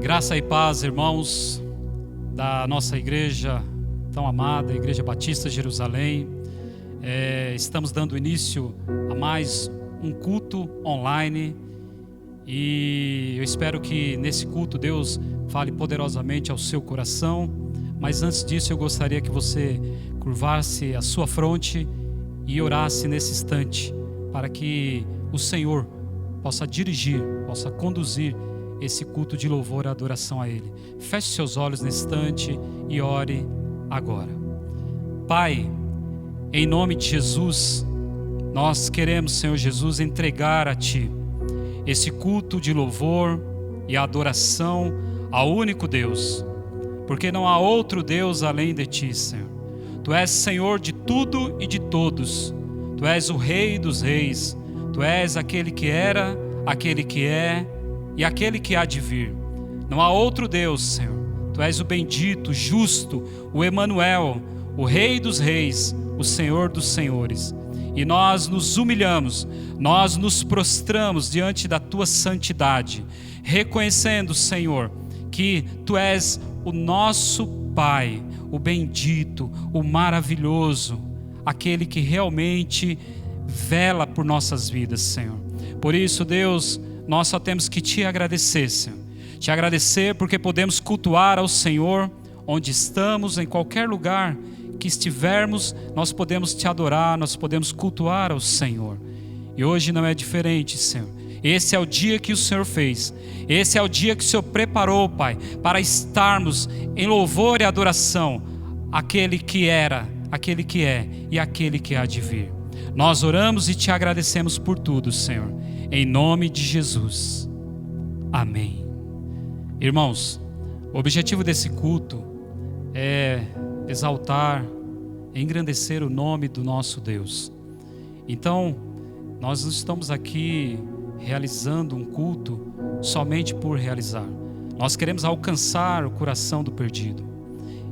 Graça e paz, irmãos da nossa igreja tão amada, Igreja Batista Jerusalém. Estamos dando início a mais um culto online e eu espero que nesse culto Deus fale poderosamente ao seu coração. Mas antes disso eu gostaria que você curvasse a sua fronte e orasse nesse instante para que o Senhor possa dirigir, possa conduzir esse culto de louvor e adoração a Ele. Feche seus olhos nesse instante e ore agora. Pai, em nome de Jesus, nós queremos, Senhor Jesus, entregar a Ti esse culto de louvor e adoração ao único Deus, porque não há outro Deus além de Ti, Senhor. Tu és Senhor de tudo e de todos. Tu és o Rei dos reis. Tu és aquele que era, aquele que é e aquele que há de vir. Não há outro Deus, Senhor. Tu és o bendito, justo, o Emanuel, o Rei dos reis, o Senhor dos senhores. E nós nos humilhamos, nós nos prostramos diante da Tua santidade, reconhecendo, Senhor, que Tu és o nosso Pai, o bendito, o maravilhoso, aquele que realmente vela por nossas vidas, Senhor. Por isso, Deus, nós só temos que Te agradecer, Senhor. Te agradecer porque podemos cultuar ao Senhor onde estamos, em qualquer lugar que estivermos, nós podemos Te adorar, nós podemos cultuar ao Senhor. E hoje não é diferente, Senhor. Esse é o dia que o Senhor fez. Esse é o dia que o Senhor preparou, Pai, para estarmos em louvor e adoração àquele que era, aquele que é e aquele que há de vir. Nós oramos e Te agradecemos por tudo, Senhor. Em nome de Jesus. Amém. Irmãos, o objetivo desse culto é exaltar, engrandecer o nome do nosso Deus. Então, nós não estamos aqui realizando um culto somente por realizar. Nós queremos alcançar o coração do perdido.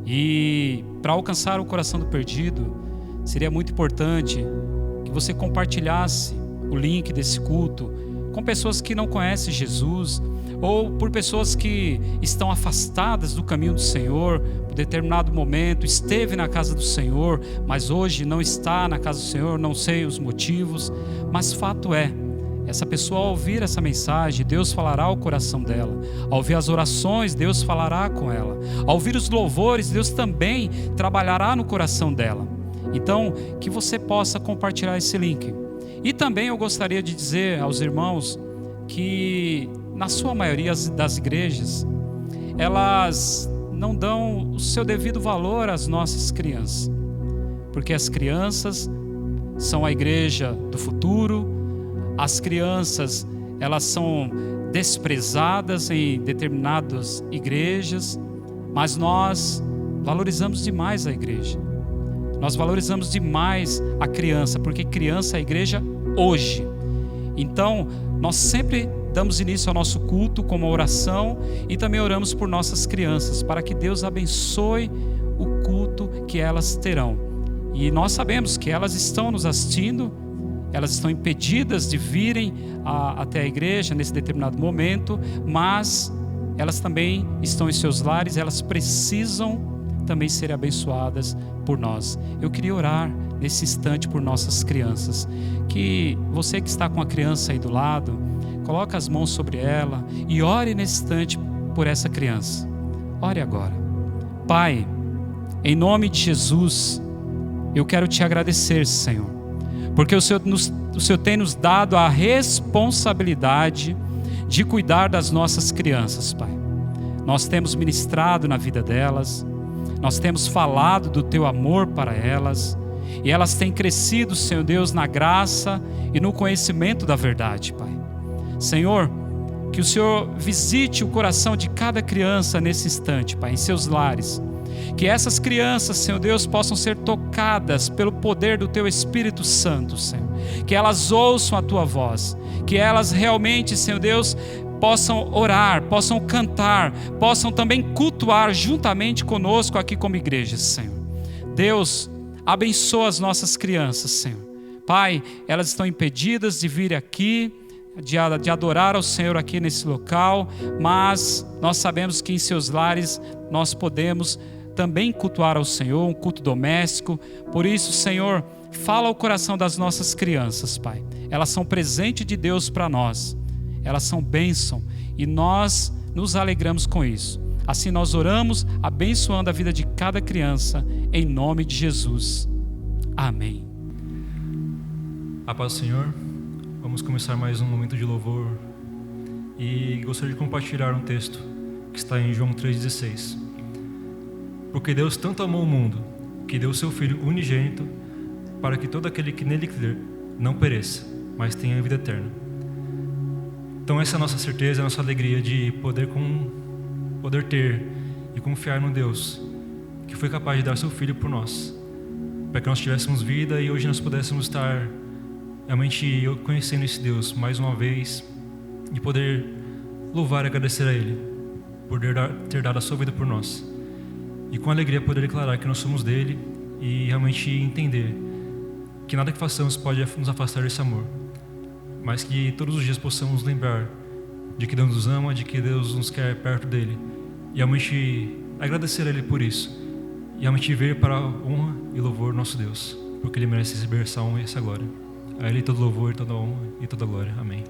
E para alcançar o coração do perdido, seria muito importante que você compartilhasse o link desse culto com pessoas que não conhecem Jesus ou por pessoas que estão afastadas do caminho do Senhor. Por determinado momento esteve na casa do Senhor, mas hoje não está na casa do Senhor, não sei os motivos, mas fato é, essa pessoa ao ouvir essa mensagem, Deus falará ao coração dela. Ao ouvir as orações, Deus falará com ela. Ao ouvir os louvores, Deus também trabalhará no coração dela. Então, que você possa compartilhar esse link. E também eu gostaria de dizer aos irmãos que, na sua maioria das igrejas, elas não dão o seu devido valor às nossas crianças. Porque as crianças são a igreja do futuro, as crianças, elas são desprezadas em determinadas igrejas, mas nós valorizamos demais a igreja. Nós valorizamos demais a criança, porque criança é a igreja hoje. Então, nós sempre damos início ao nosso culto com uma oração e também oramos por nossas crianças, para que Deus abençoe o culto que elas terão. E nós sabemos que elas estão nos assistindo, elas estão impedidas de virem até a igreja nesse determinado momento, mas elas também estão em seus lares, elas precisam também serem abençoadas por nós. Eu queria orar nesse instante por nossas crianças. Que você que está com a criança aí do lado, coloque as mãos sobre ela e ore nesse instante por essa criança. Ore agora. Pai, em nome de Jesus, eu quero Te agradecer, Senhor, porque o Senhor tem nos dado a responsabilidade de cuidar das nossas crianças, Pai. Nós temos ministrado na vida delas, nós temos falado do Teu amor para elas, e elas têm crescido, Senhor Deus, na graça e no conhecimento da verdade, Pai. Senhor, que o Senhor visite o coração de cada criança nesse instante, Pai, em seus lares. Que essas crianças, Senhor Deus, possam ser tocadas pelo poder do Teu Espírito Santo, Senhor. Que elas ouçam a Tua voz. Que elas realmente, Senhor Deus, possam orar, possam cantar, possam também cultuar juntamente conosco aqui como igreja, Senhor. Deus, abençoa as nossas crianças, Senhor. Pai, elas estão impedidas de vir aqui de adorar ao Senhor aqui nesse local, mas nós sabemos que em seus lares nós podemos também cultuar ao Senhor, um culto doméstico. Por isso, Senhor, fala ao coração das nossas crianças, Pai. Elas são presente de Deus para nós, elas são bênção e nós nos alegramos com isso. Assim nós oramos, abençoando a vida de cada criança, em nome de Jesus. Amém. A paz do Senhor. Vamos começar mais um momento de louvor e gostaria de compartilhar um texto que está em João 3,16. Porque Deus tanto amou o mundo, que deu o seu Filho unigênito, para que todo aquele que nele crer não pereça, mas tenha vida eterna. Então essa é a nossa certeza, a nossa alegria de poder ter e confiar no Deus que foi capaz de dar seu Filho por nós, para que nós tivéssemos vida e hoje nós pudéssemos estar realmente conhecendo esse Deus mais uma vez e poder louvar e agradecer a Ele por ter dado a sua vida por nós. E com alegria poder declarar que nós somos dele e realmente entender que nada que façamos pode nos afastar desse amor, mas que todos os dias possamos lembrar de que Deus nos ama, de que Deus nos quer perto dele e realmente agradecer a Ele por isso e realmente ver para a honra e louvor do nosso Deus, porque Ele merece receber essa honra e essa glória. A Ele todo louvor, toda honra e toda glória. Amém.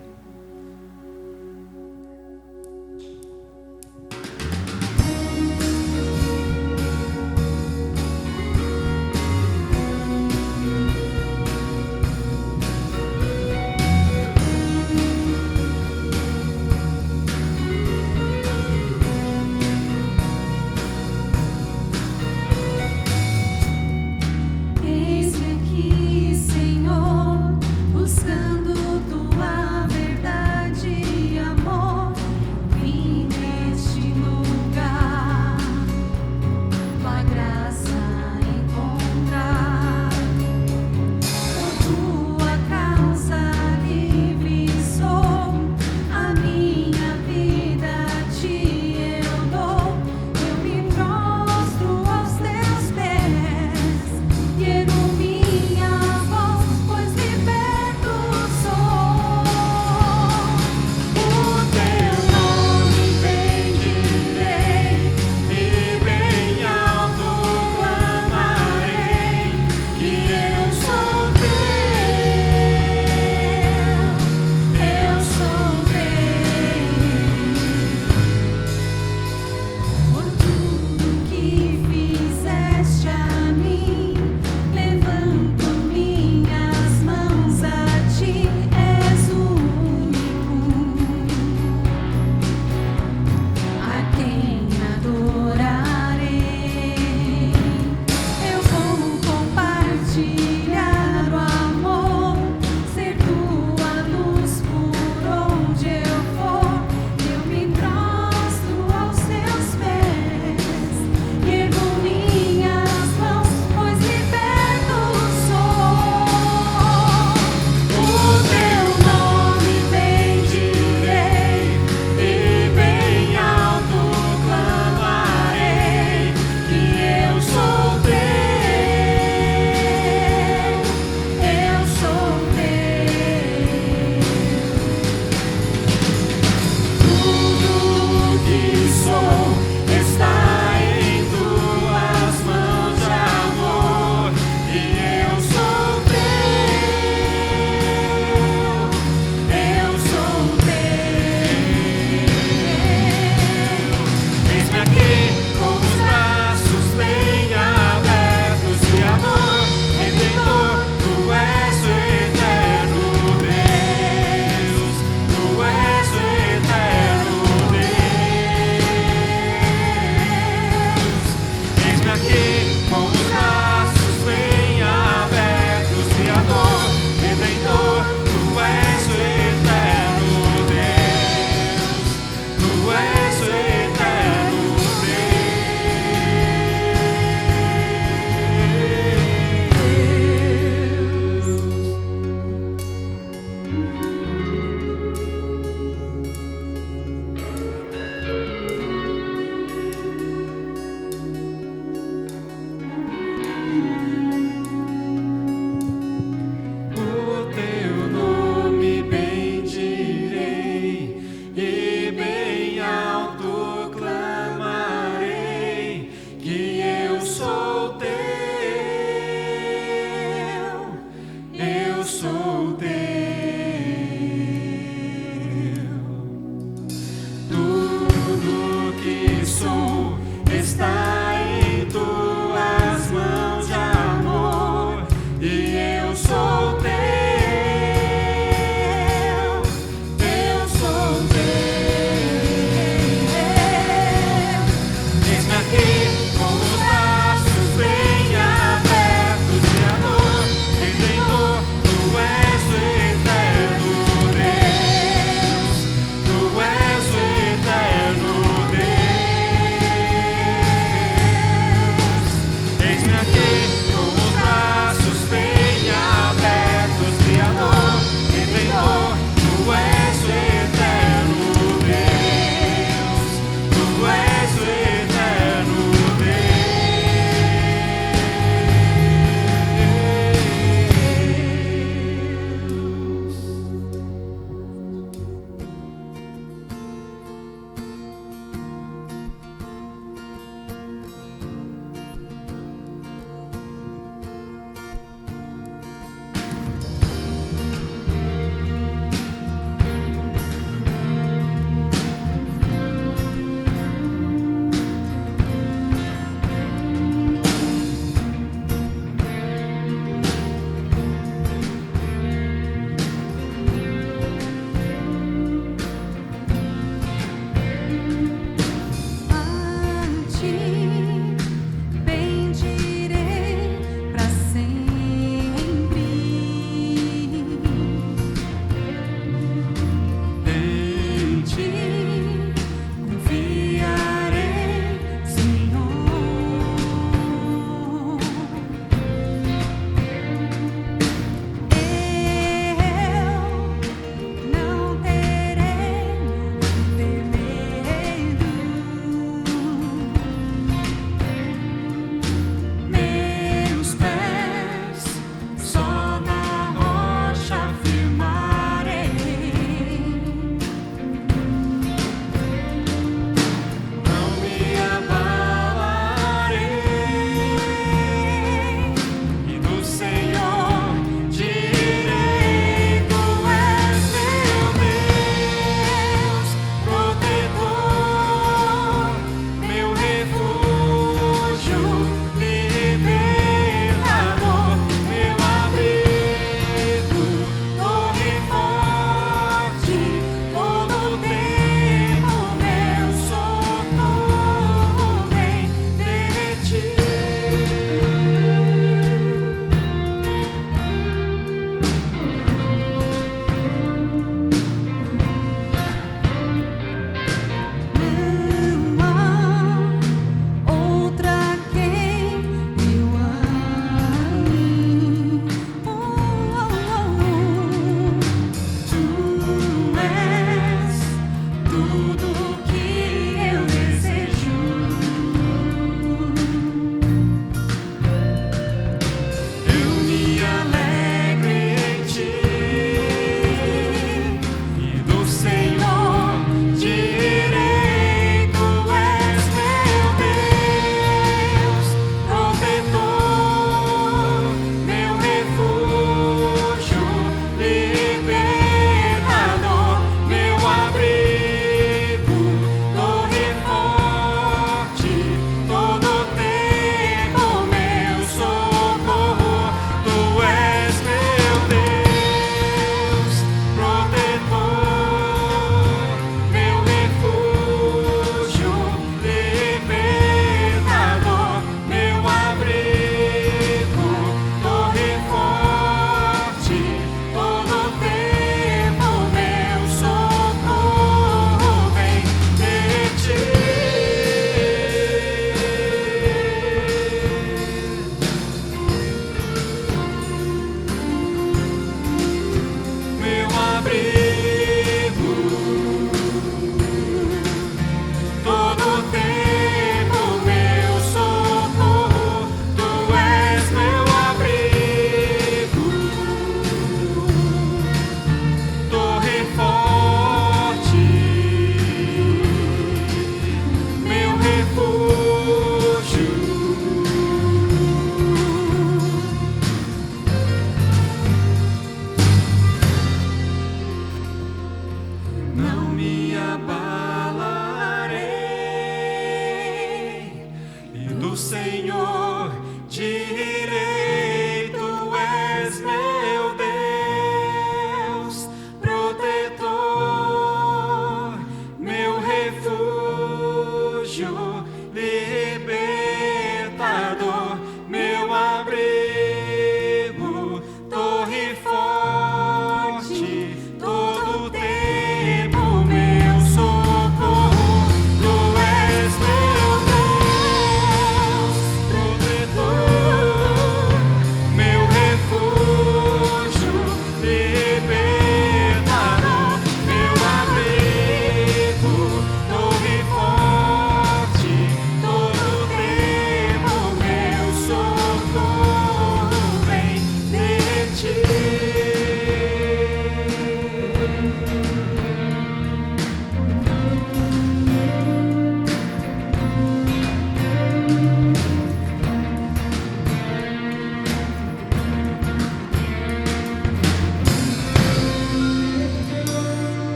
Eis-me aqui, Senhor, buscando tua verdade.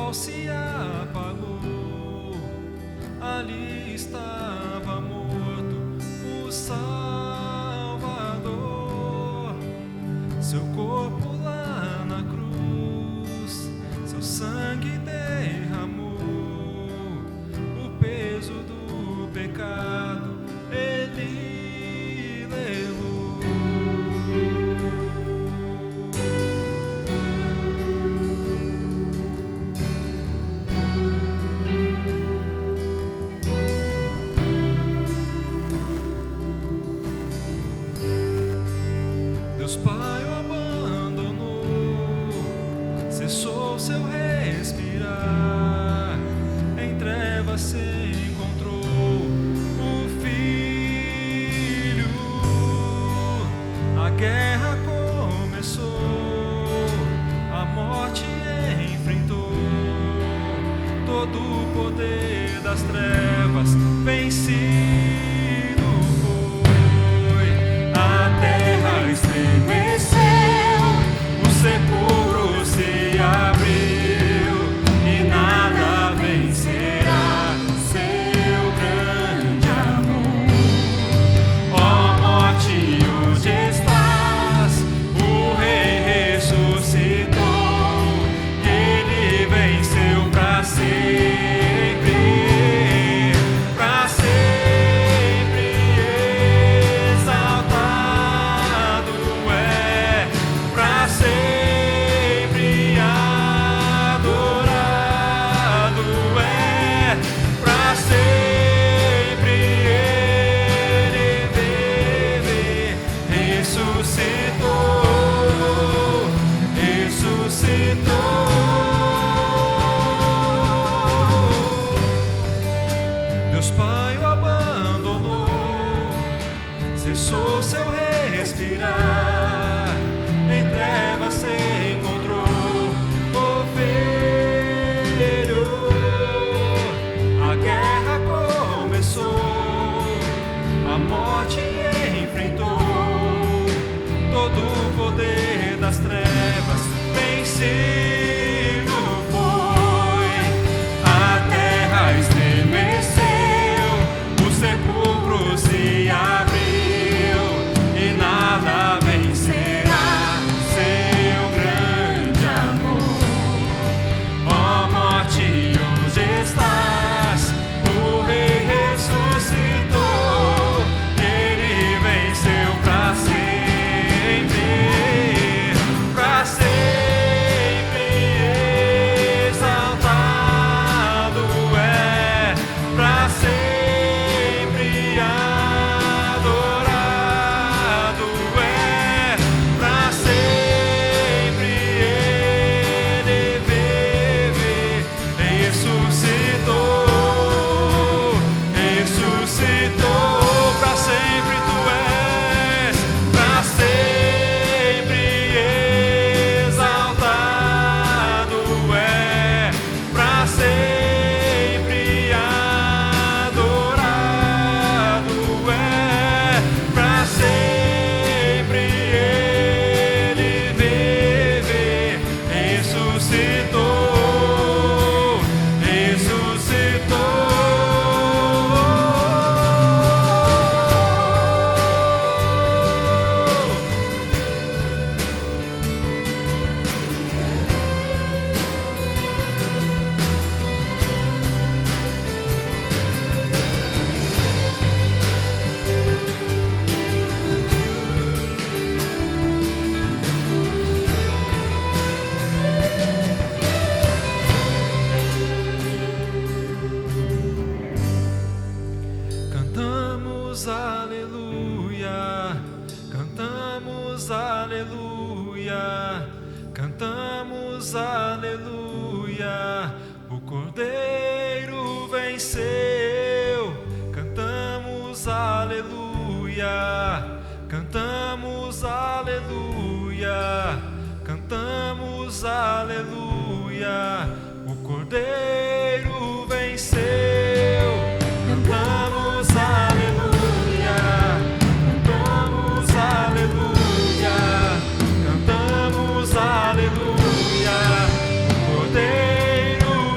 sol se apagou, ali estava morto o Salvador. Seu corpo lá na cruz, seu sangue derramou, o peso do pecado ele levou. Deus Pai o abandonou, cessou seu respirar, em trevas se encontrou o Filho. A guerra começou, a morte enfrentou, todo o poder das trevas vencido foi. A terra estremeceu, o sepulcro se abriu e nada vencerá seu grande amor. Ó morte, onde estás? O Rei ressuscitou, ele venceu pra sempre, pra sempre exaltado é, pra sempre adorado é, pra sempre ele vive, ressuscitou, ressuscitou. Deus Pai o abandonou, cessou seu respirar, em trevas se encontrou o Filho. A guerra começou, a morte enfrentou, todo o poder das trevas vencido foi. A terra estremeceu, o sepulcro se abriu e nada vencerá seu grande amor. Ó morte, onde estás? O Rei ressuscitou, ele venceu pra sempre, pra sempre exaltado é, pra sempre adorado é, pra sempre ele vive, ressuscitou, ressuscitou, pra sempre tu és, pra sempre exaltado é, pra sempre adorado é, pra sempre ele vive, ressuscitou, ressuscitou. Cantamos aleluia, cantamos aleluia, cantamos aleluia, o Cordeiro venceu. Cantamos aleluia, cantamos aleluia, cantamos aleluia, o Cordeiro venceu. Cantamos aleluia, cantamos aleluia, cantamos aleluia, o Cordeiro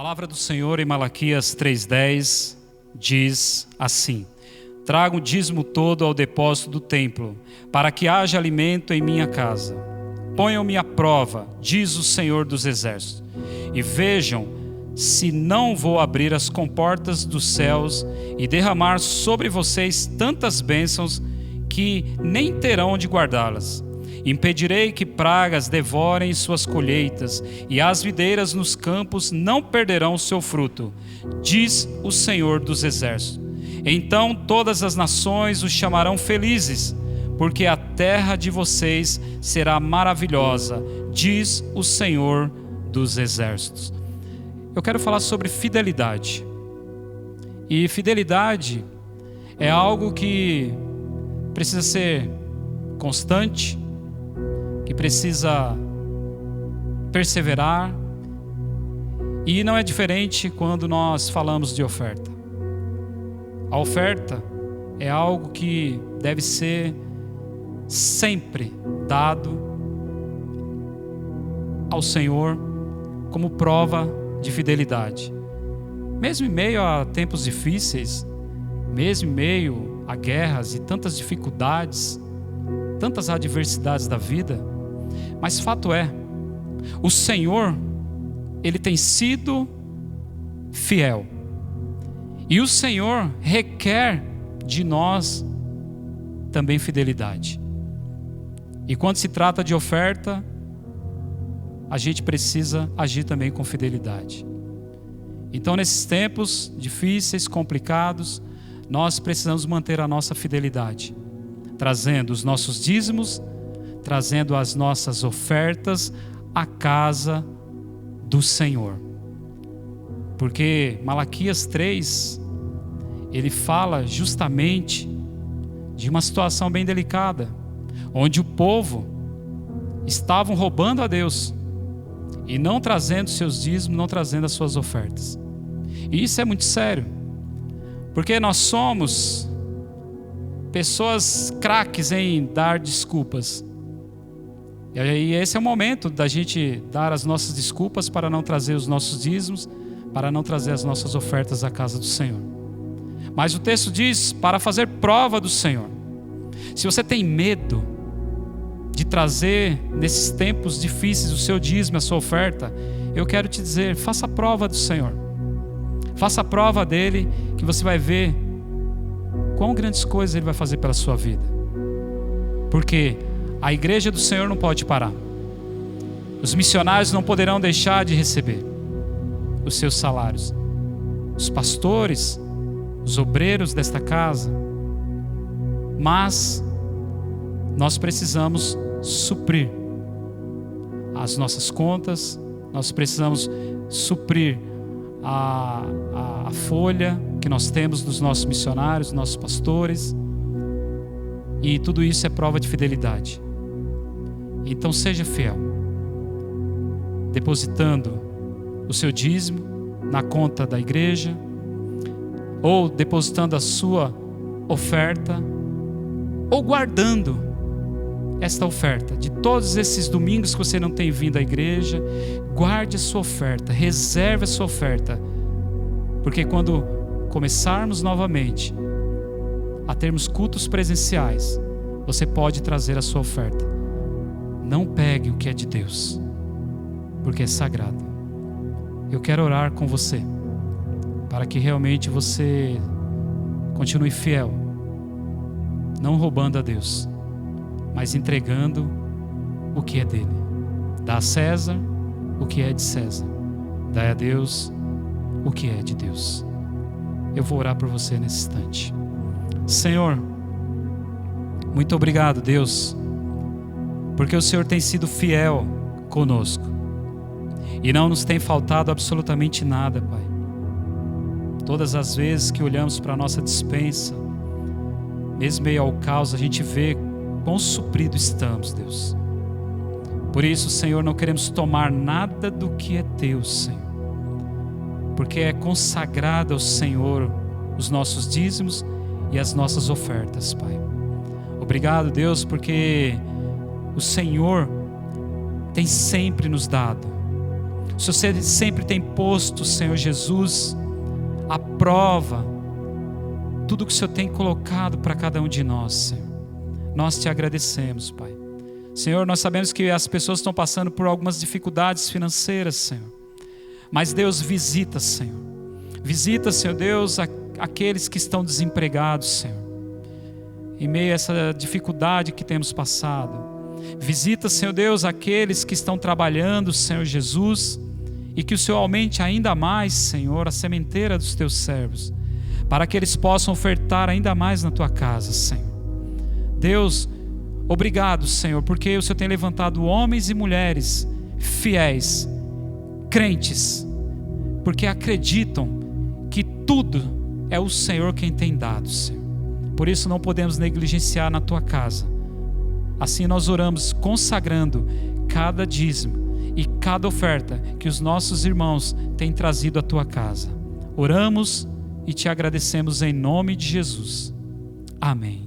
palavra do Senhor em Malaquias 3:10 diz assim: traga o dízimo todo ao depósito do templo, para que haja alimento em minha casa. Ponham-me à prova, diz o Senhor dos Exércitos, e vejam se não vou abrir as comportas dos céus e derramar sobre vocês tantas bênçãos que nem terão onde guardá-las. Impedirei que pragas devorem suas colheitas, e as videiras nos campos não perderão o seu fruto, diz o Senhor dos Exércitos. Então todas as nações os chamarão felizes, porque a terra de vocês será maravilhosa, diz o Senhor dos Exércitos. Eu quero falar sobre fidelidade. E fidelidade é algo que precisa ser constante, que precisa perseverar, e não é diferente quando nós falamos de oferta. A oferta é algo que deve ser sempre dado ao Senhor como prova de fidelidade. Mesmo em meio a tempos difíceis, mesmo em meio a guerras e tantas dificuldades, tantas adversidades da vida, mas fato é, o Senhor, Ele tem sido fiel. E o Senhor requer de nós também fidelidade. E quando se trata de oferta, a gente precisa agir também com fidelidade. Então, nesses tempos difíceis, complicados, nós precisamos manter a nossa fidelidade, trazendo os nossos dízimos, trazendo as nossas ofertas à casa do Senhor. Porque Malaquias 3, ele fala justamente de uma situação bem delicada, onde o povo estavam roubando a Deus e não trazendo seus dízimos, não trazendo as suas ofertas. E isso é muito sério, porque nós somos pessoas craques em dar desculpas. E aí esse é o momento da gente dar as nossas desculpas para não trazer os nossos dízimos, para não trazer as nossas ofertas à casa do Senhor. Mas o texto diz para fazer prova do Senhor. Se você tem medo de trazer nesses tempos difíceis o seu dízimo, a sua oferta, eu quero te dizer, faça a prova do Senhor. Faça a prova dele, que você vai ver quão grandes coisas ele vai fazer pela sua vida. Porque a igreja do Senhor não pode parar. Os missionários não poderão deixar de receber os seus salários. Os pastores, os obreiros desta casa. Mas nós precisamos suprir as nossas contas, nós precisamos suprir a folha que nós temos dos nossos missionários, dos nossos pastores, e tudo isso é prova de fidelidade. Então seja fiel, depositando o seu dízimo na conta da igreja, ou depositando a sua oferta, ou guardando esta oferta. De todos esses domingos que você não tem vindo à igreja, guarde a sua oferta, reserve a sua oferta, porque quando começarmos novamente a termos cultos presenciais, você pode trazer a sua oferta. Não pegue o que é de Deus, porque é sagrado. Eu quero orar com você, para que realmente você continue fiel, não roubando a Deus, mas entregando o que é dele. Dá a César o que é de César, dá a Deus o que é de Deus. Eu vou orar por você nesse instante. Senhor, muito obrigado, Deus, porque o Senhor tem sido fiel conosco e não nos tem faltado absolutamente nada, Pai. Todas as vezes que olhamos para a nossa despensa, mesmo meio ao caos, a gente vê quão suprido estamos, Deus. Por isso, Senhor, não queremos tomar nada do que é teu, Senhor, porque é consagrado ao Senhor os nossos dízimos e as nossas ofertas, Pai. Obrigado, Deus, porque o Senhor tem sempre nos dado. O Senhor sempre tem posto, Senhor Jesus, à prova tudo que o Senhor tem colocado para cada um de nós, Senhor. Nós te agradecemos, Pai. Senhor, nós sabemos que as pessoas estão passando por algumas dificuldades financeiras, Senhor. Mas Deus, visita, Senhor. Visita, Senhor Deus, aqueles que estão desempregados, Senhor. Em meio a essa dificuldade que temos passado. Visita, Senhor Deus, aqueles que estão trabalhando, Senhor Jesus. E que o Senhor aumente ainda mais, Senhor, a sementeira dos teus servos. Para que eles possam ofertar ainda mais na tua casa, Senhor. Deus, obrigado, Senhor, porque o Senhor tem levantado homens e mulheres fiéis, crentes, porque acreditam que tudo é o Senhor quem tem dado, Senhor. Por isso não podemos negligenciar na tua casa. Assim nós oramos consagrando cada dízimo e cada oferta que os nossos irmãos têm trazido à tua casa. Oramos e te agradecemos em nome de Jesus. Amém.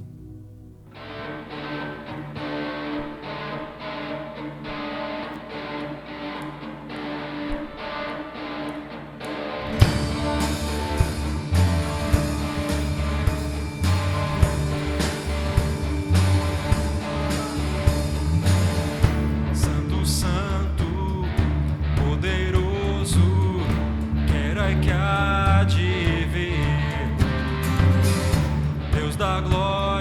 Da glória.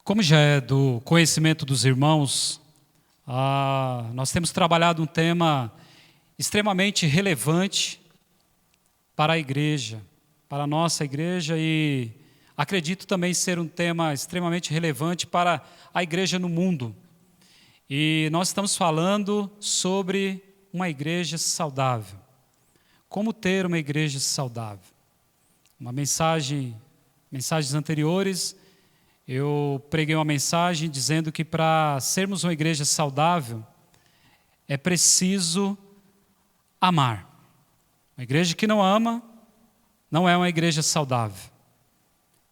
Como já é do conhecimento dos irmãos, nós temos trabalhado um tema extremamente relevante para a igreja, para a nossa igreja, e acredito também ser um tema extremamente relevante para a igreja no mundo. E nós estamos falando sobre uma igreja saudável. Como ter uma igreja saudável? Mensagens anteriores, eu preguei uma mensagem dizendo que para sermos uma igreja saudável, é preciso amar. Uma igreja que não ama, não é uma igreja saudável.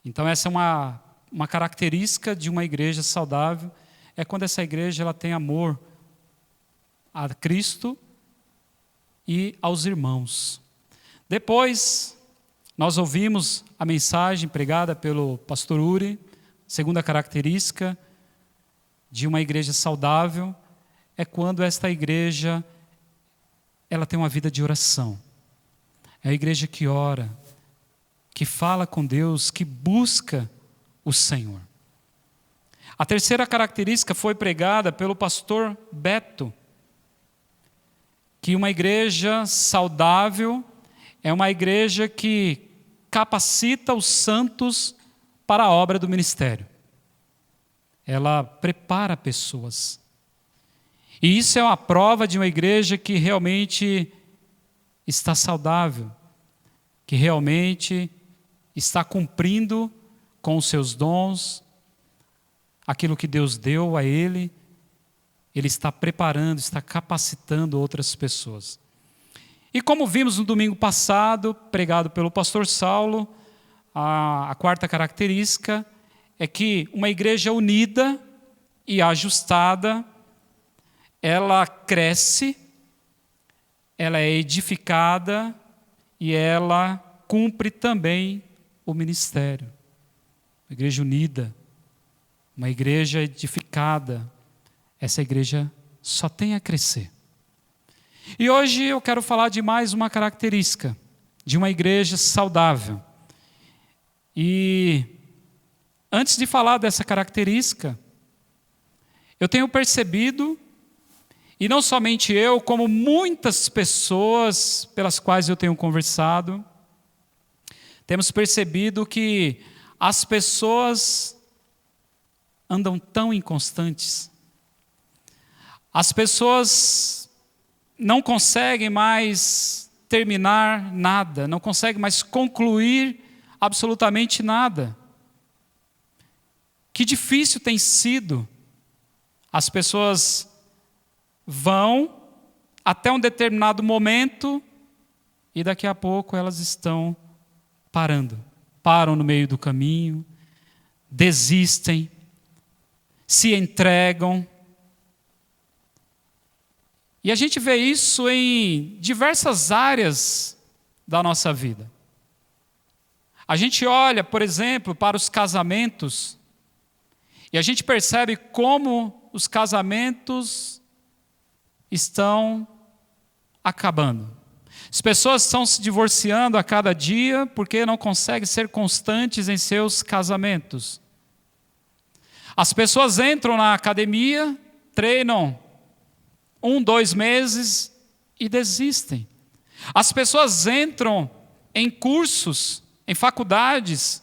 Então essa é uma característica de uma igreja saudável, é quando essa igreja ela tem amor a Cristo e aos irmãos. Depois, nós ouvimos a mensagem pregada pelo pastor Uri. Segunda característica de uma igreja saudável é quando esta igreja ela tem uma vida de oração. É a igreja que ora, que fala com Deus, que busca o Senhor. A terceira característica foi pregada pelo pastor Beto, que uma igreja saudável é uma igreja que capacita os santos para a obra do ministério. Ela prepara pessoas. E isso é uma prova de uma igreja que realmente está saudável, que realmente está cumprindo com os seus dons, aquilo que Deus deu a ele está preparando, está capacitando outras pessoas. E como vimos no domingo passado, pregado pelo pastor Saulo, a quarta característica é que uma igreja unida e ajustada, ela cresce, ela é edificada e ela cumpre também o ministério. Uma igreja unida, uma igreja edificada, essa igreja só tem a crescer. E hoje eu quero falar de mais uma característica de uma igreja saudável. E antes de falar dessa característica, eu tenho percebido, e não somente eu, como muitas pessoas pelas quais eu tenho conversado, temos percebido que as pessoas andam tão inconstantes. As pessoas não conseguem mais terminar nada, não conseguem mais concluir absolutamente nada. Que difícil tem sido. As pessoas vão até um determinado momento e daqui a pouco elas estão param no meio do caminho, desistem, se entregam. E a gente vê isso em diversas áreas da nossa vida. A gente olha, por exemplo, para os casamentos e a gente percebe como os casamentos estão acabando. As pessoas estão se divorciando a cada dia porque não conseguem ser constantes em seus casamentos. As pessoas entram na academia, treinam 1-2 meses e desistem. As pessoas entram em cursos, em faculdades,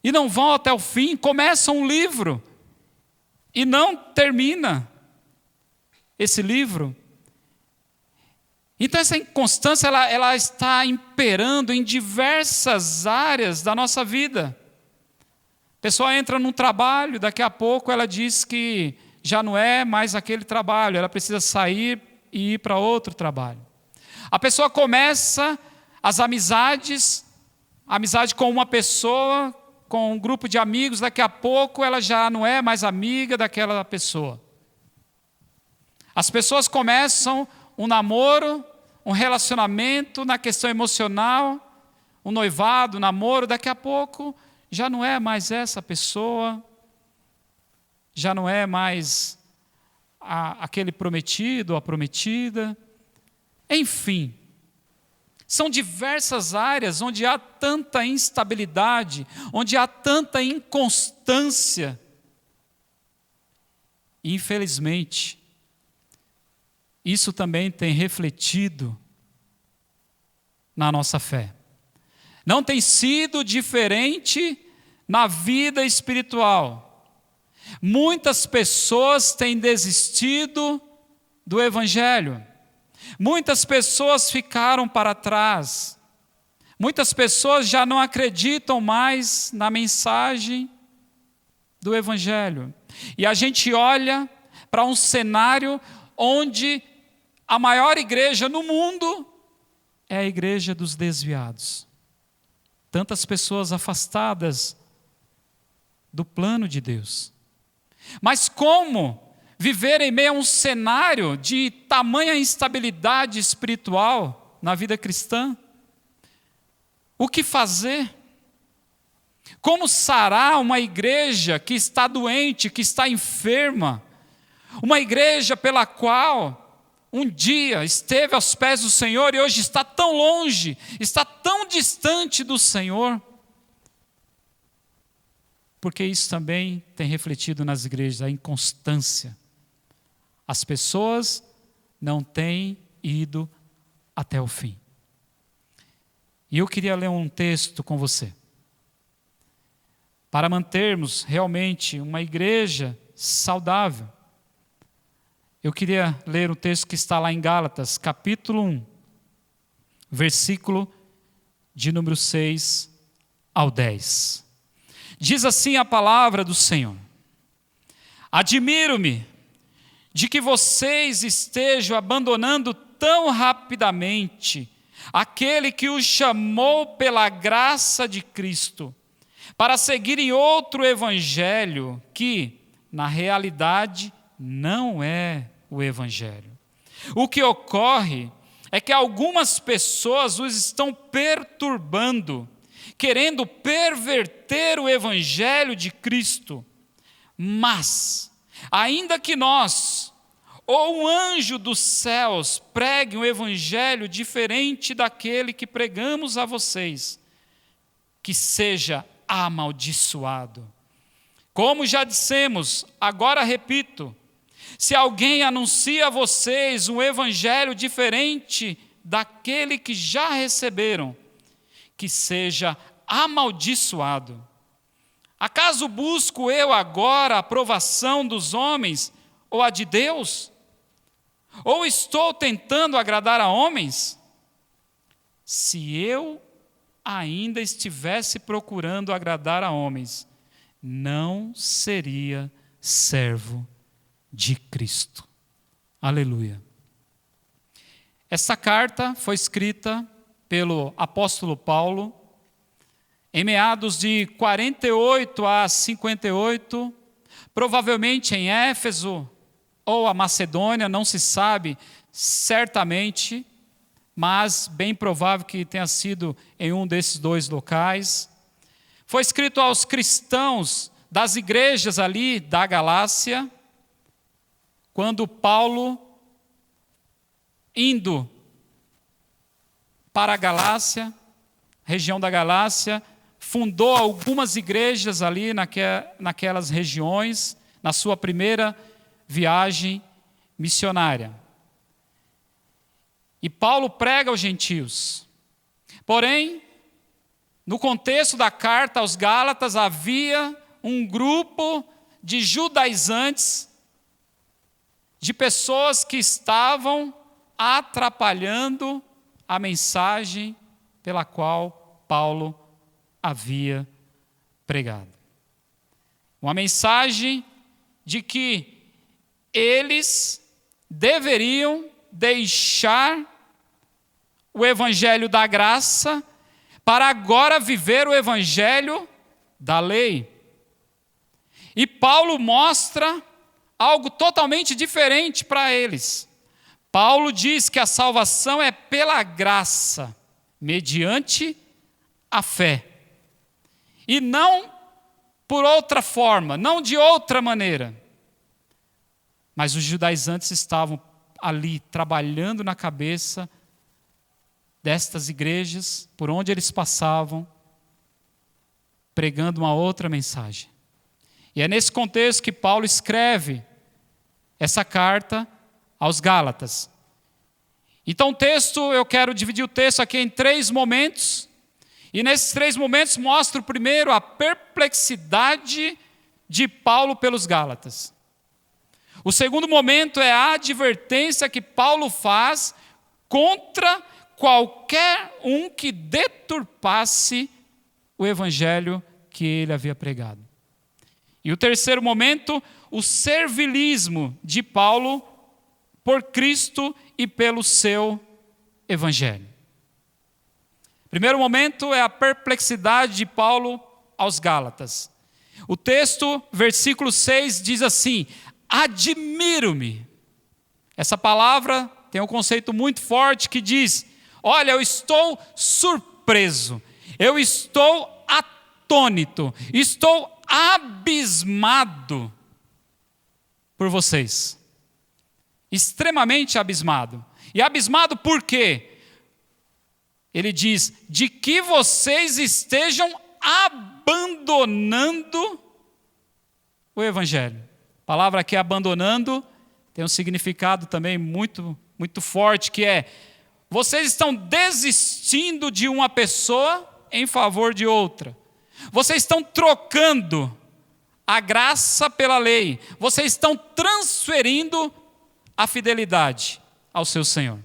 e não vão até o fim, começam um livro e não termina esse livro. Então essa inconstância ela está imperando em diversas áreas da nossa vida. A pessoa entra num trabalho, daqui a pouco ela diz que já não é mais aquele trabalho, ela precisa sair e ir para outro trabalho. A pessoa começa as amizades, amizade com uma pessoa, com um grupo de amigos, daqui a pouco ela já não é mais amiga daquela pessoa. As pessoas começam um namoro, um relacionamento na questão emocional, um noivado, um namoro, daqui a pouco já não é mais essa pessoa, já não é mais aquele prometido ou a prometida. Enfim, São diversas áreas onde há tanta instabilidade, onde há tanta inconstância. E, infelizmente, isso também tem refletido na nossa fé. Não tem sido diferente na vida espiritual. Muitas pessoas têm desistido do Evangelho. Muitas pessoas ficaram para trás. Muitas pessoas já não acreditam mais na mensagem do Evangelho. E a gente olha para um cenário onde a maior igreja no mundo é a igreja dos desviados. Tantas pessoas afastadas do plano de Deus. Mas como viver em meio a um cenário de tamanha instabilidade espiritual na vida cristã? O que fazer? Como sarar uma igreja que está doente, que está enferma? Uma igreja pela qual um dia esteve aos pés do Senhor e hoje está tão longe, está tão distante do Senhor? Porque isso também tem refletido nas igrejas, a inconstância. As pessoas não têm ido até o fim. E eu queria ler um texto com você. Para mantermos realmente uma igreja saudável. Eu queria ler um texto que está lá em Gálatas, capítulo 1, versículo de número 6 ao 10. Diz assim a palavra do Senhor: admiro-me de que vocês estejam abandonando tão rapidamente aquele que os chamou pela graça de Cristo, para seguirem outro evangelho que, na realidade, não é o evangelho. O que ocorre é que algumas pessoas os estão perturbando, querendo perverter o evangelho de Cristo. Mas, ainda que nós, ou um anjo dos céus, pregue um evangelho diferente daquele que pregamos a vocês, que seja amaldiçoado. Como já dissemos, agora repito, se alguém anuncia a vocês um evangelho diferente daquele que já receberam, que seja amaldiçoado. Acaso busco eu agora a aprovação dos homens ou a de Deus? Ou estou tentando agradar a homens? Se eu ainda estivesse procurando agradar a homens, não seria servo de Cristo. Aleluia. Essa carta foi escrita pelo apóstolo Paulo em meados de 48 a 58, provavelmente em Éfeso ou a Macedônia, não se sabe certamente, mas bem provável que tenha sido em um desses dois locais. Foi escrito aos cristãos das igrejas ali da Galácia, quando Paulo, indo para a Galácia, região da Galácia, fundou algumas igrejas ali naquelas regiões, na sua primeira viagem missionária. E Paulo prega aos gentios. Porém, no contexto da carta aos Gálatas, havia um grupo de judaizantes, de pessoas que estavam atrapalhando a mensagem pela qual Paulo havia pregado. Uma mensagem de que eles deveriam deixar o evangelho da graça para agora viver o evangelho da lei. E Paulo mostra algo totalmente diferente para eles. Paulo diz que a salvação é pela graça, mediante a fé. E não por outra forma, não de outra maneira. Mas os judaizantes estavam ali trabalhando na cabeça destas igrejas, por onde eles passavam, pregando uma outra mensagem. E é nesse contexto que Paulo escreve essa carta aos Gálatas. Então eu quero dividir o texto aqui em 3 momentos, e nesses 3 momentos mostro primeiro a perplexidade de Paulo pelos Gálatas. O segundo momento é a advertência que Paulo faz contra qualquer um que deturpasse o evangelho que ele havia pregado. E o terceiro momento, o servilismo de Paulo por Cristo e pelo seu evangelho. Primeiro momento é a perplexidade de Paulo aos Gálatas. O texto, versículo 6, diz assim: admiro-me. Essa palavra tem um conceito muito forte que diz: olha, eu estou surpreso, eu estou atônito, estou abismado por vocês. Extremamente abismado. E abismado por quê? Ele diz: de que vocês estejam abandonando o evangelho. A palavra aqui, abandonando, tem um significado também muito, muito forte, que é: vocês estão desistindo de uma pessoa em favor de outra. Vocês estão trocando a graça pela lei. Vocês estão transferindo a fidelidade ao seu Senhor.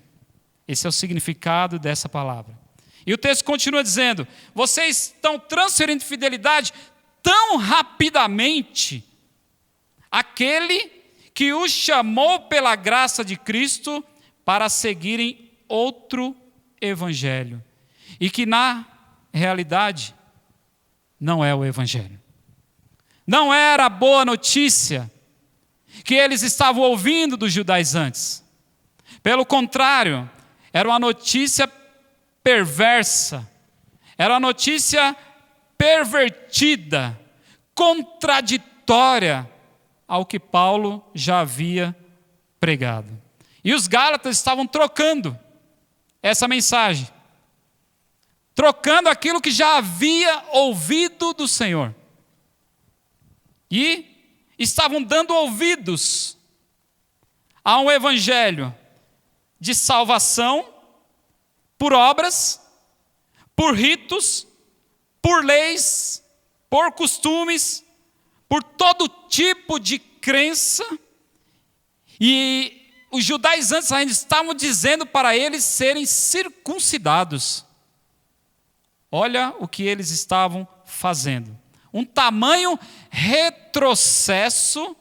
Esse é o significado dessa palavra. E o texto continua dizendo: vocês estão transferindo fidelidade tão rapidamente àquele que os chamou pela graça de Cristo para seguirem outro evangelho. E que na realidade não é o evangelho. Não era a boa notícia que eles estavam ouvindo dos judaizantes. Pelo contrário, era uma notícia perversa, era uma notícia pervertida, contraditória ao que Paulo já havia pregado. E os Gálatas estavam trocando essa mensagem, trocando aquilo que já havia ouvido do Senhor. E estavam dando ouvidos a um evangelho de salvação por obras, por ritos, por leis, por costumes, por todo tipo de crença. E os judaizantes ainda estavam dizendo para eles serem circuncidados. Olha o que eles estavam fazendo. Um tamanho retrocesso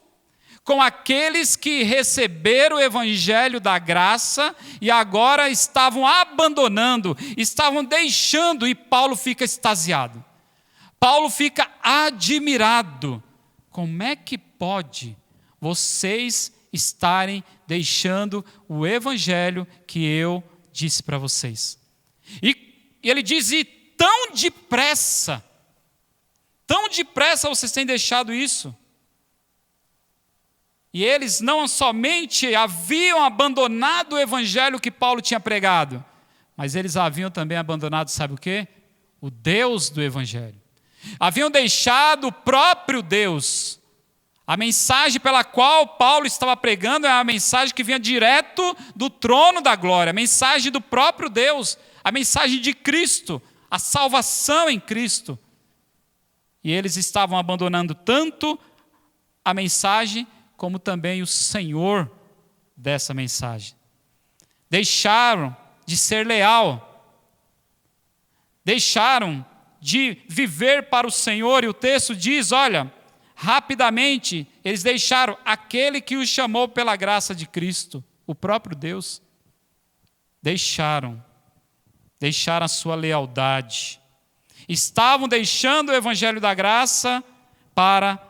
com aqueles que receberam o evangelho da graça e agora estavam abandonando, estavam deixando, e Paulo fica extasiado. Paulo fica admirado. Como é que pode vocês estarem deixando o evangelho que eu disse para vocês? E ele diz: e tão depressa vocês têm deixado isso. E eles não somente haviam abandonado o evangelho que Paulo tinha pregado, mas eles haviam também abandonado, sabe o quê? O Deus do evangelho. Haviam deixado o próprio Deus. A mensagem pela qual Paulo estava pregando é a mensagem que vinha direto do trono da glória, a mensagem do próprio Deus, a mensagem de Cristo, a salvação em Cristo. E eles estavam abandonando tanto a mensagem como também o Senhor dessa mensagem. Deixaram de ser leal, deixaram de viver para o Senhor, e o texto diz, olha, rapidamente eles deixaram aquele que os chamou pela graça de Cristo, o próprio Deus. Deixaram a sua lealdade. Estavam deixando o evangelho da graça para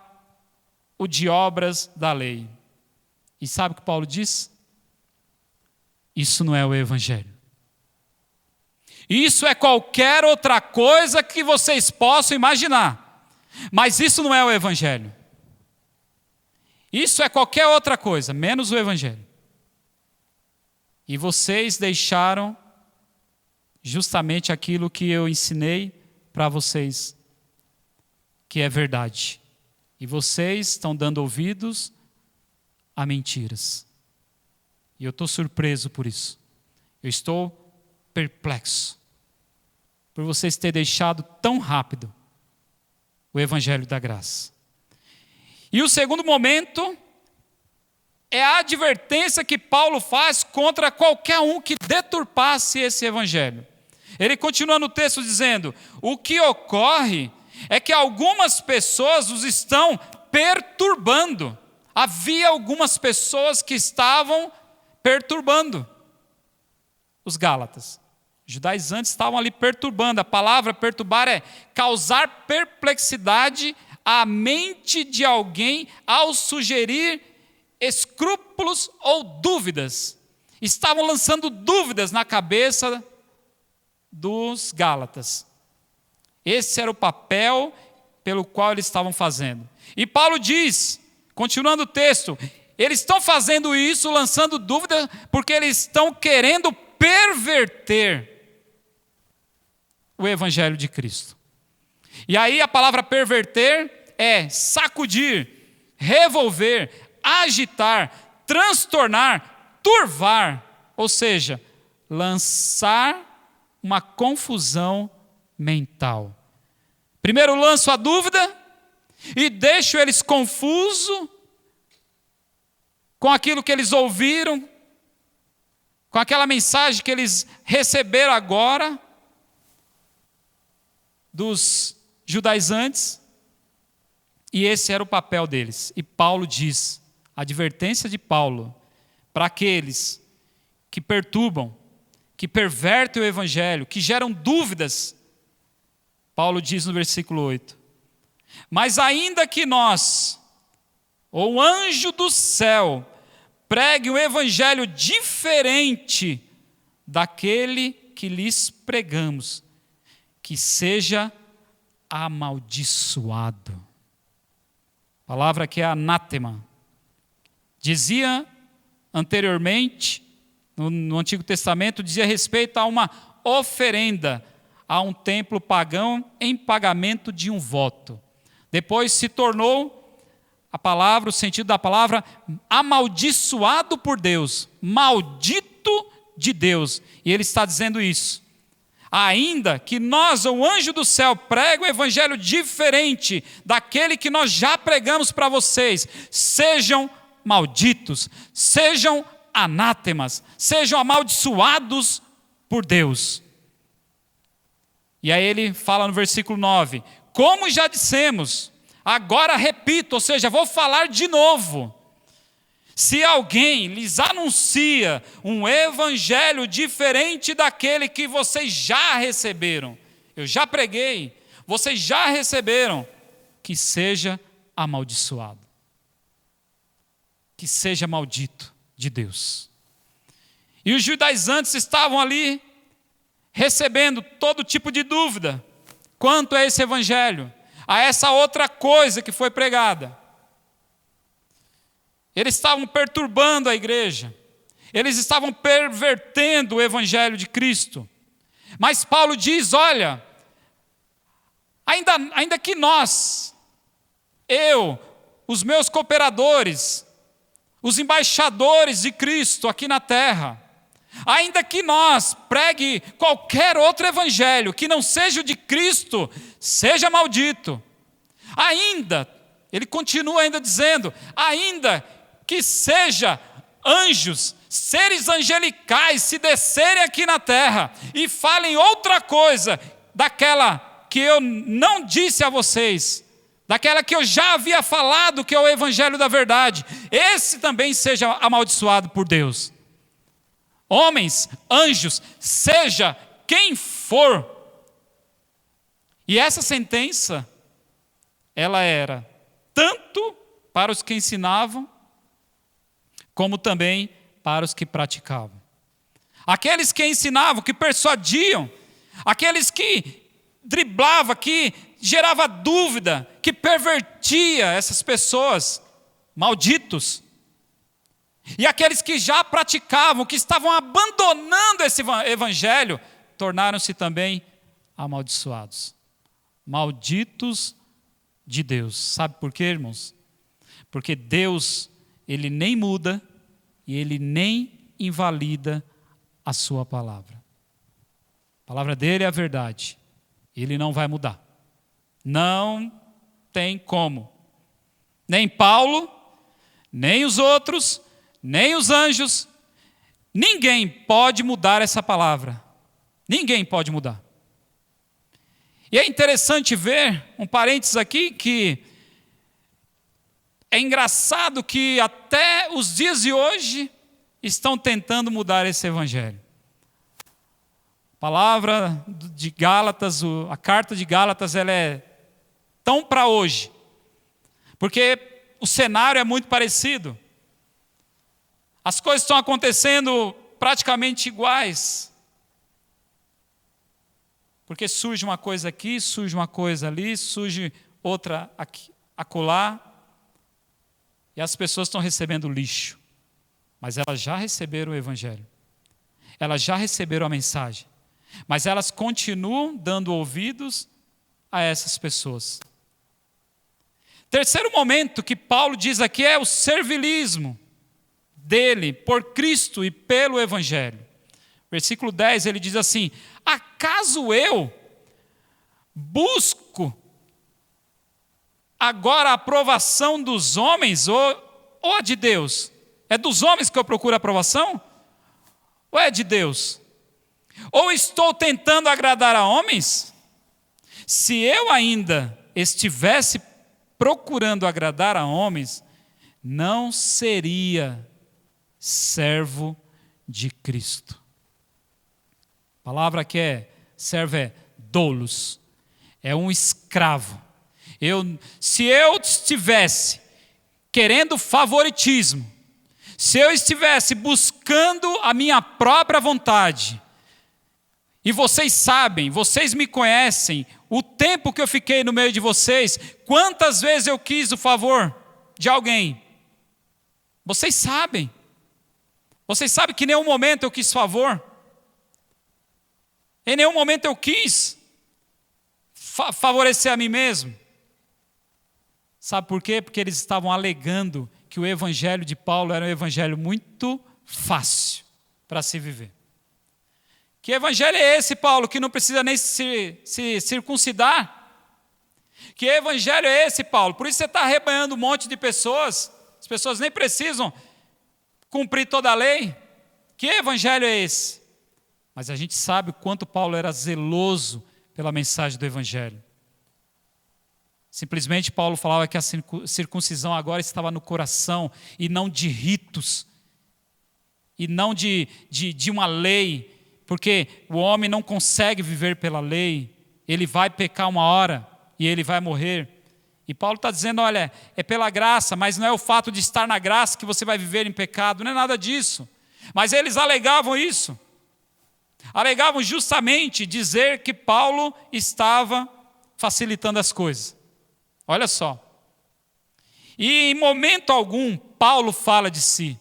o de obras da lei. E sabe o que Paulo diz? Isso não é o evangelho. Isso é qualquer outra coisa que vocês possam imaginar. Mas isso não é o evangelho. Isso é qualquer outra coisa, menos o evangelho. E vocês deixaram justamente aquilo que eu ensinei para vocês, que é verdade. E vocês estão dando ouvidos a mentiras. E eu estou surpreso por isso. Eu estou perplexo por vocês terem deixado tão rápido o Evangelho da Graça. E o segundo momento é a advertência que Paulo faz contra qualquer um que deturpasse esse Evangelho. Ele continua no texto dizendo: o que ocorre é que algumas pessoas os estão perturbando. Havia algumas pessoas que estavam perturbando os Gálatas. Os judaizantes estavam ali perturbando. A palavra perturbar é causar perplexidade à mente de alguém ao sugerir escrúpulos ou dúvidas. Estavam lançando dúvidas na cabeça dos Gálatas. Esse era o papel pelo qual eles estavam fazendo. E Paulo diz, continuando o texto, eles estão fazendo isso, lançando dúvida, porque eles estão querendo perverter o Evangelho de Cristo. E aí a palavra perverter é sacudir, revolver, agitar, transtornar, turvar, ou seja, lançar uma confusão mental. Primeiro lanço a dúvida e deixo eles confusos com aquilo que eles ouviram, com aquela mensagem que eles receberam agora dos judaizantes, e esse era o papel deles. E Paulo diz, a advertência de Paulo, para aqueles que perturbam, que pervertem o Evangelho, que geram dúvidas, Paulo diz no versículo 8, mas ainda que nós, ou o anjo do céu, pregue um Evangelho diferente daquele que lhes pregamos, que seja amaldiçoado. A palavra aqui é anátema. Dizia anteriormente, no Antigo Testamento, dizia respeito a uma oferenda a um templo pagão em pagamento de um voto. Depois se tornou a palavra, o sentido da palavra, amaldiçoado por Deus, maldito de Deus. E ele está dizendo isso. Ainda que nós, o anjo do céu, pregue um evangelho diferente daquele que nós já pregamos para vocês, sejam malditos, sejam anátemas, sejam amaldiçoados por Deus. E aí ele fala no versículo 9, como já dissemos, agora repito, ou seja, vou falar de novo. Se alguém lhes anuncia um evangelho diferente daquele que vocês já receberam, eu já preguei, vocês já receberam, que seja amaldiçoado, que seja maldito de Deus. E os judaizantes estavam ali recebendo todo tipo de dúvida quanto a esse evangelho, a essa outra coisa que foi pregada. Eles estavam perturbando a igreja, eles estavam pervertendo o evangelho de Cristo. Mas Paulo diz, olha, ainda que nós, eu, os meus cooperadores, os embaixadores de Cristo aqui na terra, ainda que nós pregue qualquer outro evangelho que não seja o de Cristo, seja maldito. Ainda, ele continua ainda dizendo, ainda que seja anjos, seres angelicais se descerem aqui na terra e falem outra coisa daquela que eu não disse a vocês, daquela que eu já havia falado que é o evangelho da verdade, esse também seja amaldiçoado por Deus. Homens, anjos, seja quem for. E essa sentença, ela era tanto para os que ensinavam, como também para os que praticavam. Aqueles que ensinavam, que persuadiam, aqueles que driblavam, que gerava dúvida, que pervertia essas pessoas, malditos. E aqueles que já praticavam, que estavam abandonando esse evangelho, tornaram-se também amaldiçoados. Malditos de Deus. Sabe por quê, irmãos? Porque Deus, Ele nem muda e Ele nem invalida a sua palavra. A palavra dele é a verdade. Ele não vai mudar. Não tem como. Nem Paulo, nem os outros, nem os anjos, ninguém pode mudar essa palavra. Ninguém pode mudar. E é interessante ver, um parênteses aqui, que é engraçado que até os dias de hoje estão tentando mudar esse evangelho. A palavra de Gálatas, a carta de Gálatas, ela é tão para hoje, porque o cenário é muito parecido. As coisas estão acontecendo praticamente iguais. Porque surge uma coisa aqui, surge uma coisa ali, surge outra aqui, acolá, e as pessoas estão recebendo lixo. Mas elas já receberam o evangelho. Elas já receberam a mensagem. Mas elas continuam dando ouvidos a essas pessoas. Terceiro momento que Paulo diz aqui é o servilismo dele por Cristo e pelo evangelho. Versículo 10, ele diz assim: acaso eu busco agora a aprovação dos homens ou a de Deus? É dos homens que eu procuro a aprovação? Ou é de Deus? Ou estou tentando agradar a homens? Se eu ainda estivesse procurando agradar a homens, não seria servo de Cristo. A palavra que é servo é doulos, é um escravo. Se eu estivesse querendo favoritismo, se eu estivesse buscando a minha própria vontade, e vocês sabem, vocês me conhecem, o tempo que eu fiquei no meio de vocês, quantas vezes eu quis o favor de alguém. Vocês sabem. Vocês sabem que em nenhum momento eu quis favor. Em nenhum momento eu quis favorecer a mim mesmo. Sabe por quê? Porque eles estavam alegando que o evangelho de Paulo era um evangelho muito fácil para se viver. Que evangelho é esse, Paulo, que não precisa nem se circuncidar? Que evangelho é esse, Paulo? Por isso você está arrebanhando um monte de pessoas, as pessoas nem precisam cumprir toda a lei. Que evangelho é esse? Mas a gente sabe o quanto Paulo era zeloso pela mensagem do evangelho. Simplesmente Paulo falava que a circuncisão agora estava no coração e não de ritos, e não de uma lei, porque o homem não consegue viver pela lei, ele vai pecar uma hora e ele vai morrer. E Paulo está dizendo, olha, é pela graça, mas não é o fato de estar na graça que você vai viver em pecado, não é nada disso. Mas eles alegavam isso. Alegavam justamente dizer que Paulo estava facilitando as coisas. Olha só. E em momento algum, Paulo fala de si.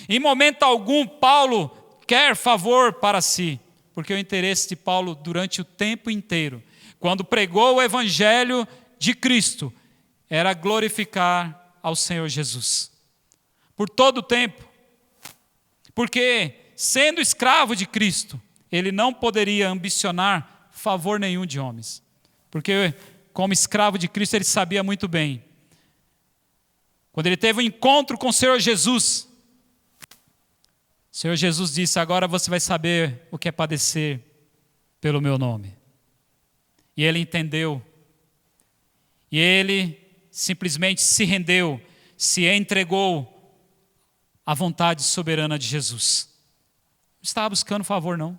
Em momento algum, Paulo quer favor para si, porque o interesse de Paulo durante o tempo inteiro, quando pregou o evangelho de Cristo, era glorificar ao Senhor Jesus. Por todo o tempo. Porque, sendo escravo de Cristo, ele não poderia ambicionar favor nenhum de homens. Porque, como escravo de Cristo, ele sabia muito bem. Quando ele teve um encontro com o Senhor Jesus, o Senhor Jesus disse, agora você vai saber o que é padecer pelo meu nome. E ele entendeu. E ele simplesmente se rendeu, se entregou à vontade soberana de Jesus. Não estava buscando favor, não.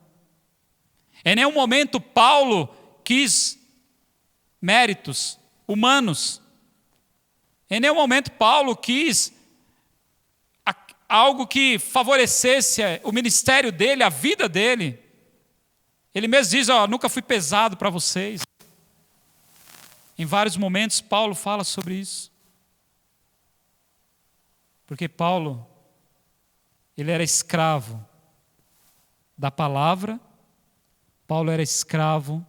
Em nenhum momento Paulo quis méritos humanos. Em nenhum momento Paulo quis algo que favorecesse o ministério dele, a vida dele. Ele mesmo diz, nunca fui pesado para vocês. Em vários momentos Paulo fala sobre isso. Porque Paulo, ele era escravo da palavra Paulo era escravo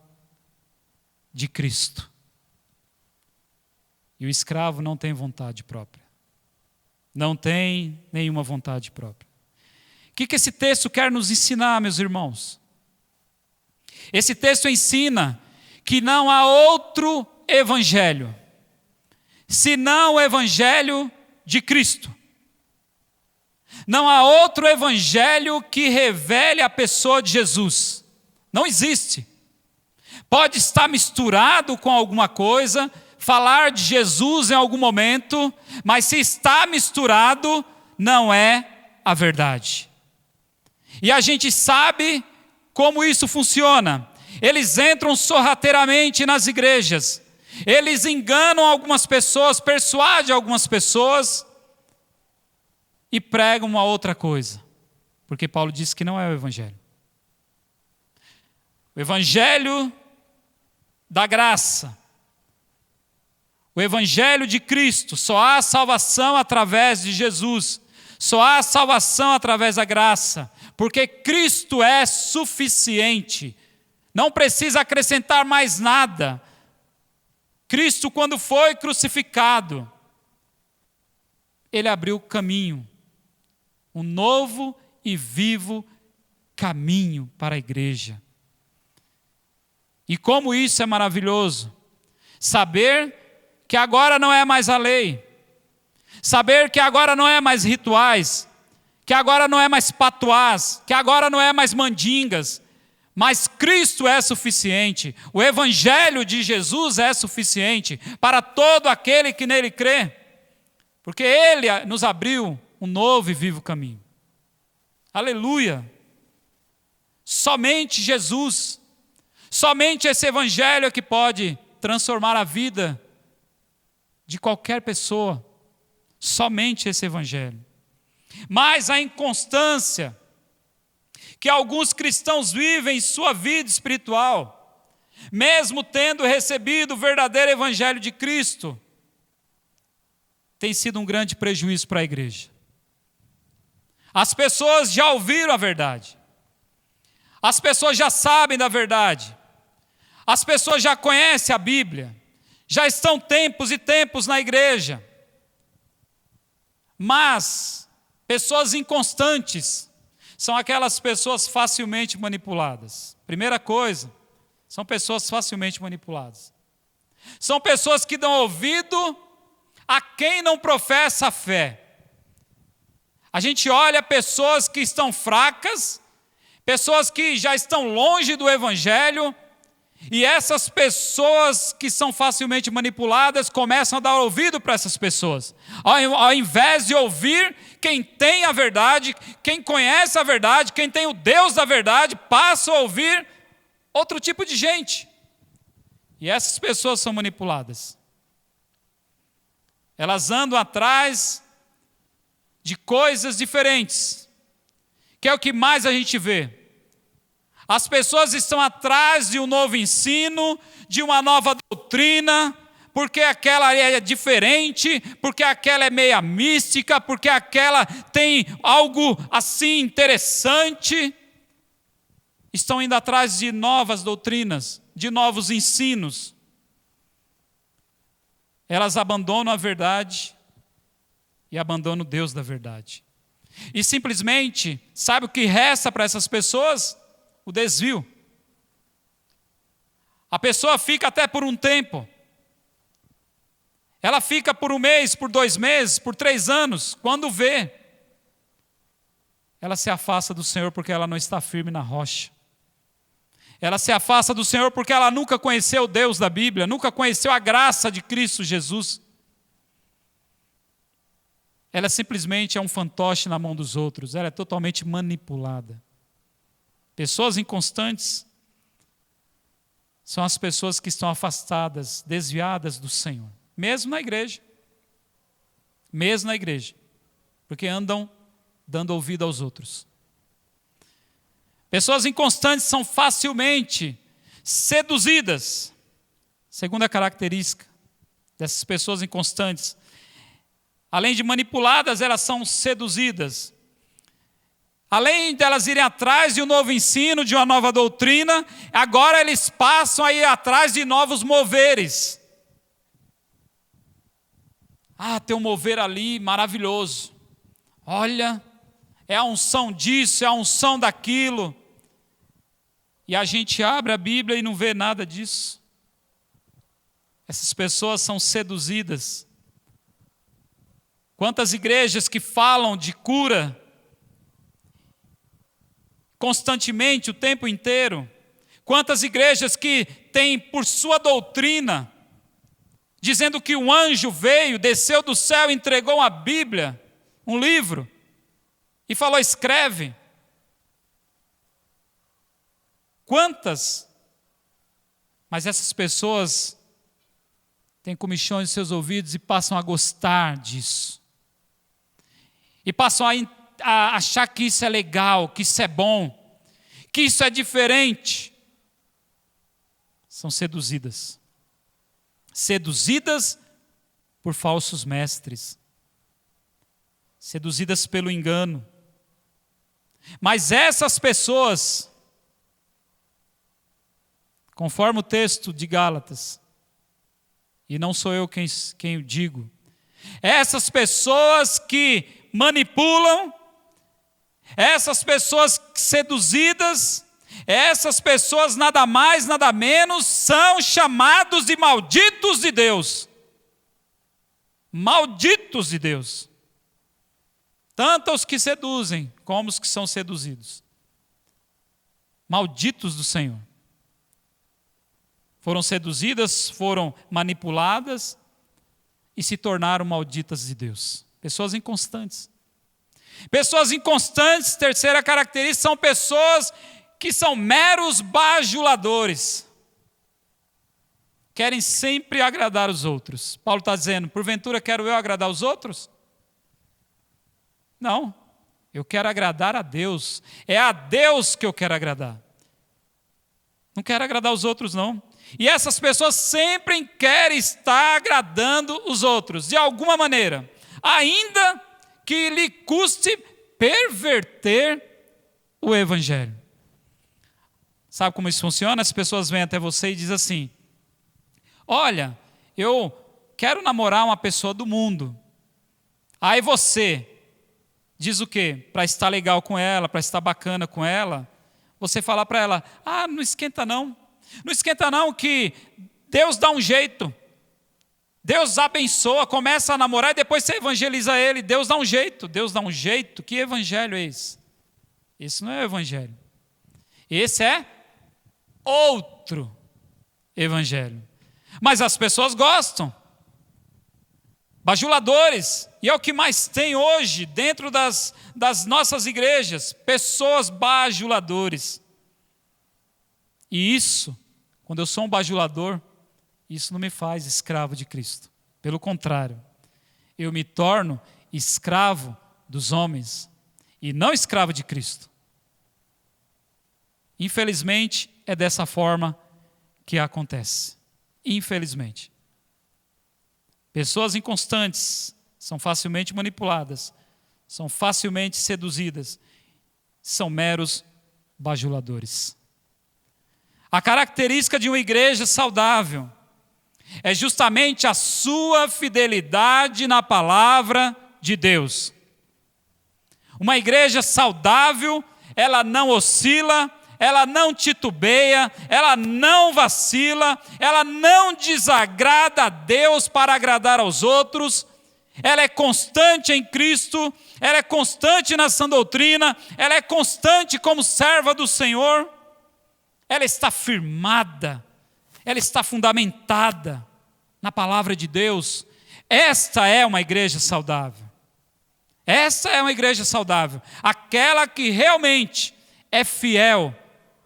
de Cristo. E o escravo não tem vontade própria. Não tem nenhuma vontade própria. O que esse texto quer nos ensinar, meus irmãos? Esse texto ensina que não há outro evangelho, senão o evangelho de Cristo. Não há outro evangelho que revele a pessoa de Jesus. Não existe. Pode estar misturado com alguma coisa, falar de Jesus em algum momento, mas se está misturado, não é a verdade. E a gente sabe como isso funciona. Eles entram sorrateiramente nas igrejas. Eles enganam algumas pessoas, persuadem algumas pessoas e pregam uma outra coisa. Porque Paulo disse que não é o evangelho. O evangelho da graça. O evangelho de Cristo. Só há salvação através de Jesus. Só há salvação através da graça. Porque Cristo é suficiente. Não precisa acrescentar mais nada. Cristo, quando foi crucificado, Ele abriu o caminho. Um novo e vivo caminho para a igreja. E como isso é maravilhoso. Saber que agora não é mais a lei. Saber que agora não é mais rituais. Que agora não é mais patuás. Que agora não é mais mandingas. Mas Cristo é suficiente. O evangelho de Jesus é suficiente para todo aquele que nele crê. Porque Ele nos abriu um novo e vivo caminho. Aleluia! Somente Jesus, somente esse evangelho é que pode transformar a vida de qualquer pessoa. Somente esse evangelho. Mas a inconstância que alguns cristãos vivem em sua vida espiritual, mesmo tendo recebido o verdadeiro evangelho de Cristo, tem sido um grande prejuízo para a igreja. As pessoas já ouviram a verdade. As pessoas já sabem da verdade. As pessoas já conhecem a Bíblia. Já estão tempos e tempos na igreja. Mas pessoas inconstantes são aquelas pessoas facilmente manipuladas. Primeira coisa, são pessoas facilmente manipuladas. São pessoas que dão ouvido a quem não professa a fé. A gente olha pessoas que estão fracas, pessoas que já estão longe do evangelho, e essas pessoas que são facilmente manipuladas começam a dar ouvido para essas pessoas. Ao invés de ouvir quem tem a verdade, quem conhece a verdade, quem tem o Deus da verdade, passa a ouvir outro tipo de gente. E essas pessoas são manipuladas. Elas andam atrás de coisas diferentes, que é o que mais a gente vê. As pessoas estão atrás de um novo ensino, de uma nova doutrina, porque aquela é diferente, porque aquela é meia mística, porque aquela tem algo assim interessante. Estão indo atrás de novas doutrinas, de novos ensinos. Elas abandonam a verdade e abandonam o Deus da verdade. E simplesmente, sabe o que resta para essas pessoas? O desvio. A pessoa fica até por um tempo. Ela fica por um mês, por 2 meses, por 3 anos. Quando vê, ela se afasta do Senhor porque ela não está firme na rocha. Ela se afasta do Senhor porque ela nunca conheceu o Deus da Bíblia, nunca conheceu a graça de Cristo Jesus. Ela simplesmente é um fantoche na mão dos outros. Ela é totalmente manipulada. Pessoas inconstantes são as pessoas que estão afastadas, desviadas do Senhor. Mesmo na igreja. Mesmo na igreja. Porque andam dando ouvido aos outros. Pessoas inconstantes são facilmente seduzidas. Segunda característica dessas pessoas inconstantes. Além de manipuladas, elas são seduzidas. além delas irem atrás de um novo ensino, de uma nova doutrina, agora eles passam a ir atrás de novos moveres. Tem um mover ali maravilhoso. Olha, é a unção disso, é a unção daquilo. E a gente abre a Bíblia e não vê nada disso. Essas pessoas são seduzidas. Quantas igrejas que falam de cura constantemente, o tempo inteiro. Quantas igrejas que têm por sua doutrina, dizendo que um anjo veio, desceu do céu, entregou a Bíblia, um livro, e falou: escreve. Quantas? Mas essas pessoas têm comichões em seus ouvidos e passam a gostar disso. E passam a achar que isso é legal, que isso é bom, que isso é diferente. São seduzidas. Seduzidas por falsos mestres. Seduzidas pelo engano. Mas essas pessoas, conforme o texto de Gálatas, e não sou eu quem o digo, essas pessoas que manipulam, essas pessoas seduzidas, essas pessoas nada mais, nada menos, são chamados de malditos de Deus. Malditos de Deus. Tanto os que seduzem, como os que são seduzidos. Malditos do Senhor. Foram seduzidas, foram manipuladas e se tornaram malditas de Deus. Pessoas inconstantes. Pessoas inconstantes, terceira característica, são pessoas que são meros bajuladores. Querem sempre agradar os outros. Paulo está dizendo: porventura quero eu agradar os outros? Não, eu quero agradar a Deus. É a Deus que eu quero agradar. Não quero agradar os outros, não. E essas pessoas sempre querem estar agradando os outros, de alguma maneira. Ainda que lhe custe perverter o Evangelho. Sabe como isso funciona? As pessoas vêm até você e dizem assim: olha, eu quero namorar uma pessoa do mundo. Aí você diz o quê? Para estar legal com ela, para estar bacana com ela, você fala para ela: não esquenta não. Não esquenta não, que Deus dá um jeito. Deus abençoa, começa a namorar e depois você evangeliza ele. Deus dá um jeito, Deus dá um jeito. Que evangelho é esse? Esse não é o evangelho. Esse é outro evangelho. Mas as pessoas gostam. Bajuladores. E é o que mais tem hoje dentro das nossas igrejas. Pessoas bajuladores. E isso, quando eu sou um bajulador, isso não me faz escravo de Cristo. Pelo contrário, eu me torno escravo dos homens e não escravo de Cristo. Infelizmente, é dessa forma que acontece. Infelizmente. Pessoas inconstantes são facilmente manipuladas, são facilmente seduzidas, são meros bajuladores. A característica de uma igreja saudável é justamente a sua fidelidade na palavra de Deus. Uma igreja saudável, ela não oscila, ela não titubeia, ela não vacila, ela não desagrada a Deus para agradar aos outros, ela é constante em Cristo, ela é constante na sã doutrina, ela é constante como serva do Senhor. Ela está firmada, ela está fundamentada na palavra de Deus. Esta é uma igreja saudável. Essa é uma igreja saudável. Aquela que realmente é fiel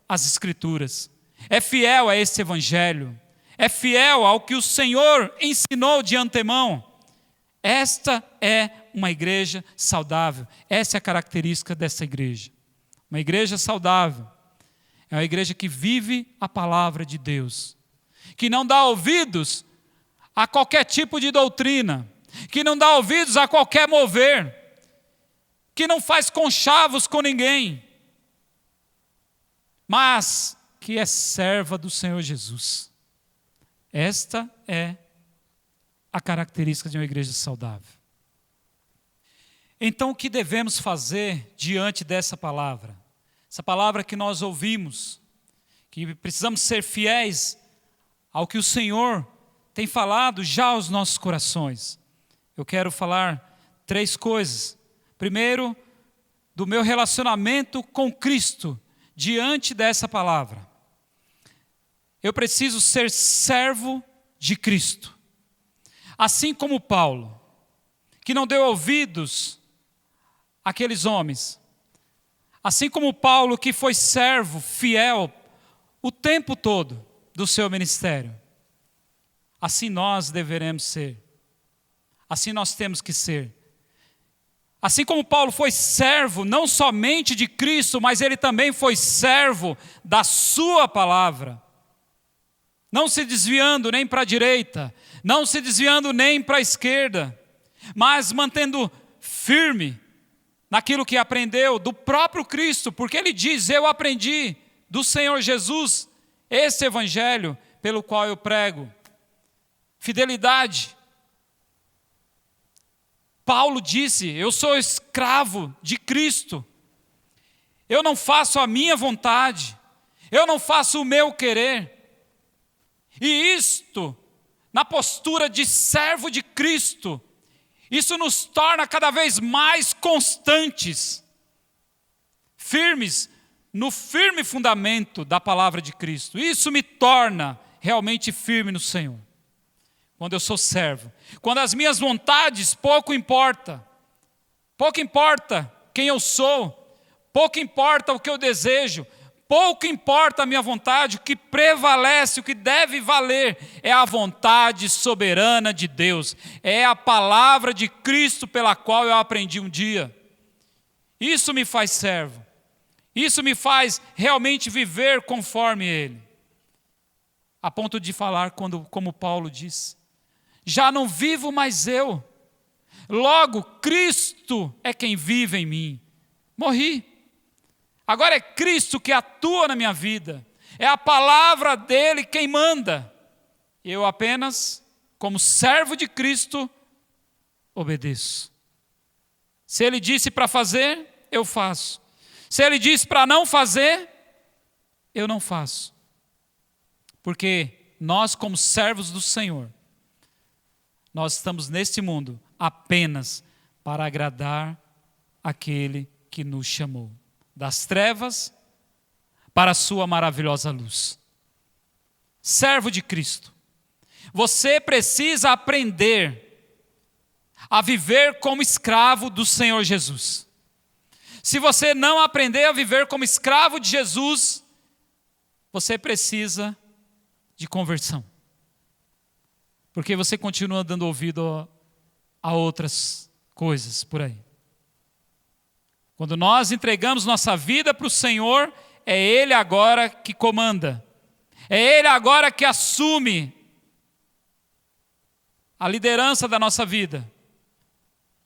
às Escrituras, é fiel a esse Evangelho, é fiel ao que o Senhor ensinou de antemão. Esta é uma igreja saudável. Essa é a característica dessa igreja. Uma igreja saudável é uma igreja que vive a palavra de Deus, que não dá ouvidos a qualquer tipo de doutrina, que não dá ouvidos a qualquer mover, que não faz conchavos com ninguém, mas que é serva do Senhor Jesus. Esta é a característica de uma igreja saudável. Então, o que devemos fazer diante dessa palavra? Essa palavra que nós ouvimos, que precisamos ser fiéis ao que o Senhor tem falado já aos nossos corações. Eu quero falar 3 coisas. Primeiro, do meu relacionamento com Cristo diante dessa palavra. Eu preciso ser servo de Cristo. Assim como Paulo, que não deu ouvidos àqueles homens. Assim como Paulo, que foi servo fiel o tempo todo do seu ministério. Assim nós deveremos ser. Assim nós temos que ser. Assim como Paulo foi servo não somente de Cristo, mas ele também foi servo da sua palavra. Não se desviando nem para a direita, não se desviando nem para a esquerda, mas mantendo firme naquilo que aprendeu do próprio Cristo, porque ele diz: eu aprendi do Senhor Jesus esse evangelho pelo qual eu prego. Fidelidade. Paulo disse: eu sou escravo de Cristo. Eu não faço a minha vontade, eu não faço o meu querer. E isto, na postura de servo de Cristo, isso nos torna cada vez mais constantes, firmes no firme fundamento da palavra de Cristo. Isso me torna realmente firme no Senhor. Quando eu sou servo, quando as minhas vontades pouco importa quem eu sou, pouco importa o que eu desejo, pouco importa a minha vontade, o que prevalece, o que deve valer é a vontade soberana de Deus, é a palavra de Cristo pela qual eu aprendi um dia. Isso me faz servo, isso me faz realmente viver conforme Ele, a ponto de falar como Paulo diz: já não vivo mais eu, logo Cristo é quem vive em mim. Morri. Agora é Cristo que atua na minha vida. É a palavra dele quem manda. Eu apenas, como servo de Cristo, obedeço. Se ele disse para fazer, eu faço. Se ele disse para não fazer, eu não faço. Porque nós, como servos do Senhor, nós estamos neste mundo apenas para agradar aquele que nos chamou das trevas para a sua maravilhosa luz. Servo de Cristo, você precisa aprender a viver como escravo do Senhor Jesus. Se você não aprender a viver como escravo de Jesus, você precisa de conversão. Porque você continua dando ouvido a outras coisas por aí. Quando nós entregamos nossa vida para o Senhor, é Ele agora que comanda. É Ele agora que assume a liderança da nossa vida.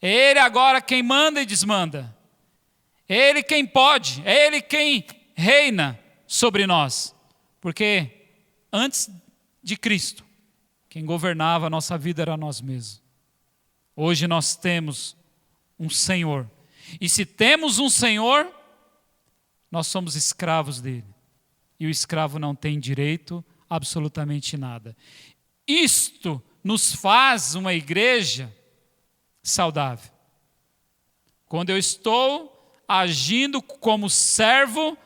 É Ele agora quem manda e desmanda. É Ele quem pode, é Ele quem reina sobre nós. Porque antes de Cristo, quem governava a nossa vida era nós mesmos. Hoje nós temos um Senhor. E se temos um Senhor, nós somos escravos dele. E o escravo não tem direito a absolutamente nada. Isto nos faz uma igreja saudável. Quando eu estou agindo como servo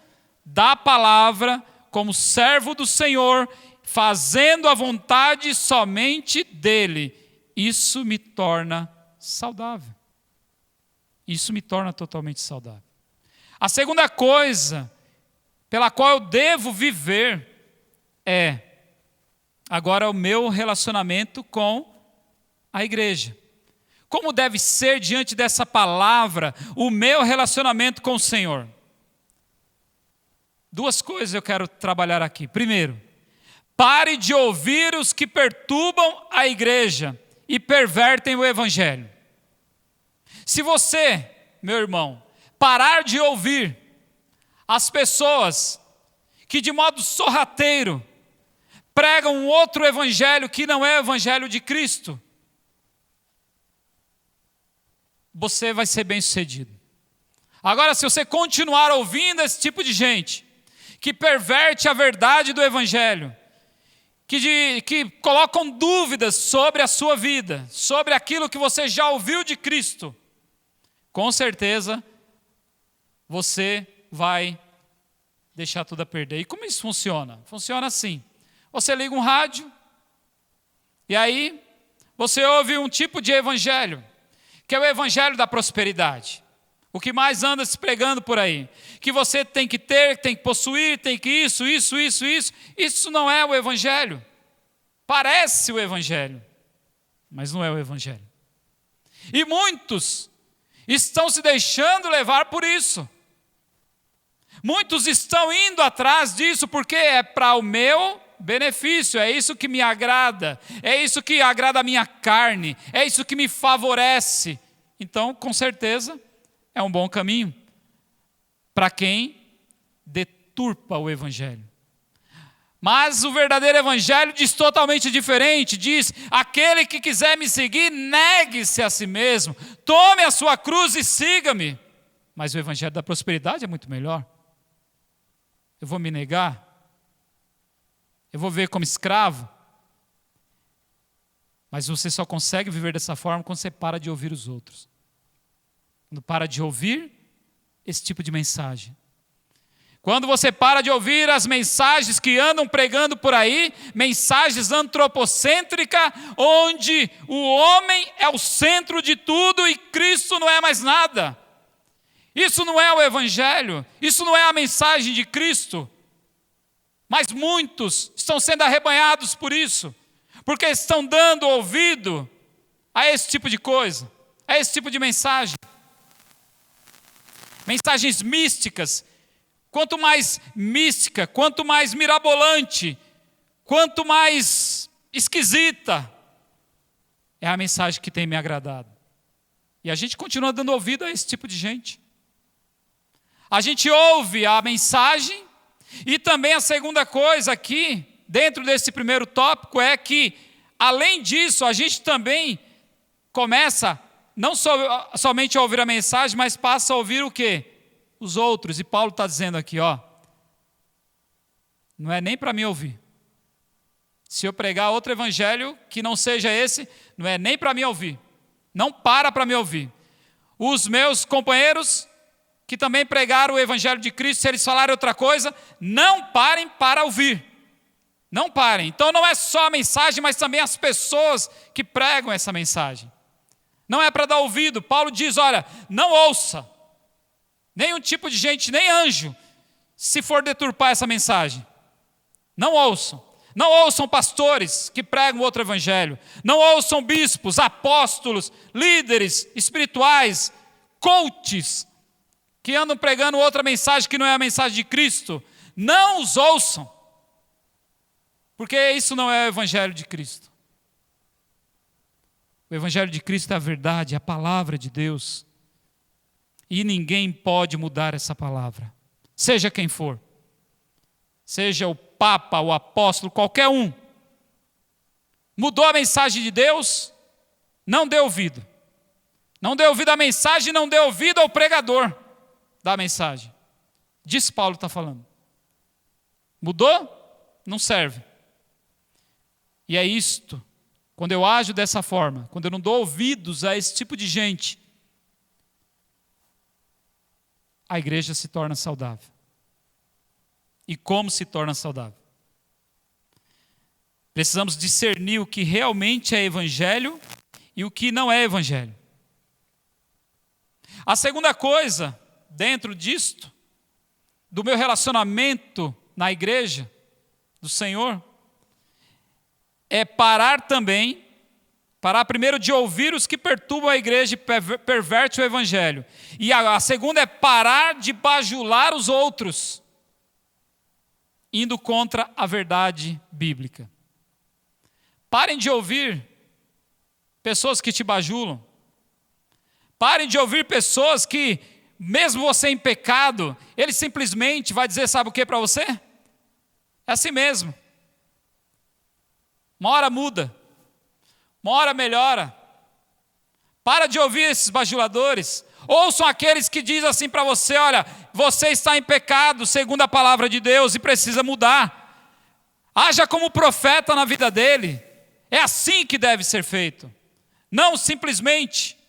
da palavra, como servo do Senhor, fazendo a vontade somente dele, isso me torna saudável. Isso me torna totalmente saudável. A segunda coisa pela qual eu devo viver é agora o meu relacionamento com a igreja. Como deve ser diante dessa palavra o meu relacionamento com o Senhor? 2 coisas eu quero trabalhar aqui. Primeiro, pare de ouvir os que perturbam a igreja e pervertem o evangelho. Se você meu irmão, parar de ouvir as pessoas que de modo sorrateiro pregam um outro evangelho que não é o evangelho de Cristo, você vai ser bem-sucedido. Agora, se você continuar ouvindo esse tipo de gente, que perverte a verdade do evangelho, que colocam dúvidas sobre a sua vida, sobre aquilo que você já ouviu de Cristo, com certeza você vai deixar tudo a perder. E como isso funciona? Funciona assim: você liga um rádio, e aí você ouve um tipo de evangelho, que é o evangelho da prosperidade. O que mais anda se pregando por aí, que você tem que ter, tem que possuir, tem que isso. Isso não é o evangelho. Parece o evangelho, mas não é o evangelho. E muitos estão se deixando levar por isso. Muitos estão indo atrás disso porque é para o meu benefício, é isso que me agrada, é isso que agrada a minha carne, é isso que me favorece. Então, com certeza, é um bom caminho para quem deturpa o evangelho. Mas o verdadeiro evangelho diz totalmente diferente, diz: aquele que quiser me seguir, negue-se a si mesmo, tome a sua cruz e siga-me. Mas o evangelho da prosperidade é muito melhor. Eu vou me negar? Eu vou viver como escravo? Mas você só consegue viver dessa forma quando você para de ouvir os outros. Quando para de ouvir esse tipo de mensagem. Quando você para de ouvir as mensagens que andam pregando por aí, mensagens antropocêntricas, onde o homem é o centro de tudo e Cristo não é mais nada. Isso não é o evangelho, isso não é a mensagem de Cristo. Mas muitos estão sendo arrebanhados por isso, porque estão dando ouvido a esse tipo de coisa, a esse tipo de mensagem. Mensagens místicas. Quanto mais mística, quanto mais mirabolante, quanto mais esquisita, é a mensagem que tem me agradado. E a gente continua dando ouvido a esse tipo de gente. A gente ouve a mensagem, e também a segunda coisa aqui, dentro desse primeiro tópico, é que, além disso, a gente também começa não somente a ouvir a mensagem, mas passa a ouvir o quê? Os outros. E Paulo está dizendo aqui, não é nem para mim ouvir. Se eu pregar outro evangelho que não seja esse, não é nem para mim ouvir. Não para me ouvir. Os meus companheiros que também pregaram o evangelho de Cristo, se eles falarem outra coisa, não parem para ouvir. Não parem. Então não é só a mensagem, mas também as pessoas que pregam essa mensagem. Não é para dar ouvido. Paulo diz, olha, não ouça. Nenhum tipo de gente, nem anjo, se for deturpar essa mensagem. Não ouçam. Não ouçam pastores que pregam outro evangelho. Não ouçam bispos, apóstolos, líderes espirituais, coaches, que andam pregando outra mensagem que não é a mensagem de Cristo. Não os ouçam. Porque isso não é o evangelho de Cristo. O evangelho de Cristo é a verdade, é a palavra de Deus. E ninguém pode mudar essa palavra. Seja quem for. Seja o Papa, o apóstolo, qualquer um. Mudou a mensagem de Deus, não dê ouvido. Não dê ouvido à mensagem, não dê ouvido ao pregador da mensagem. Disso Paulo está falando. Mudou? Não serve. E é isto. Quando eu ajo dessa forma, quando eu não dou ouvidos a esse tipo de gente, a igreja se torna saudável. E como se torna saudável? Precisamos discernir o que realmente é evangelho e o que não é evangelho. A segunda coisa, dentro disto, do meu relacionamento na igreja do Senhor, é parar primeiro de ouvir os que perturbam a igreja e perverte o evangelho. E a segunda é parar de bajular os outros, indo contra a verdade bíblica. Parem de ouvir pessoas que te bajulam. Parem de ouvir pessoas que, mesmo você em pecado, ele simplesmente vai dizer, sabe o que para você? É assim mesmo. Uma hora muda, uma hora melhora. Para de ouvir esses bajuladores. Ouçam aqueles que dizem assim para você, olha, você está em pecado segundo a palavra de Deus e precisa mudar. Haja como profeta na vida dele. É assim que deve ser feito. Não simplesmente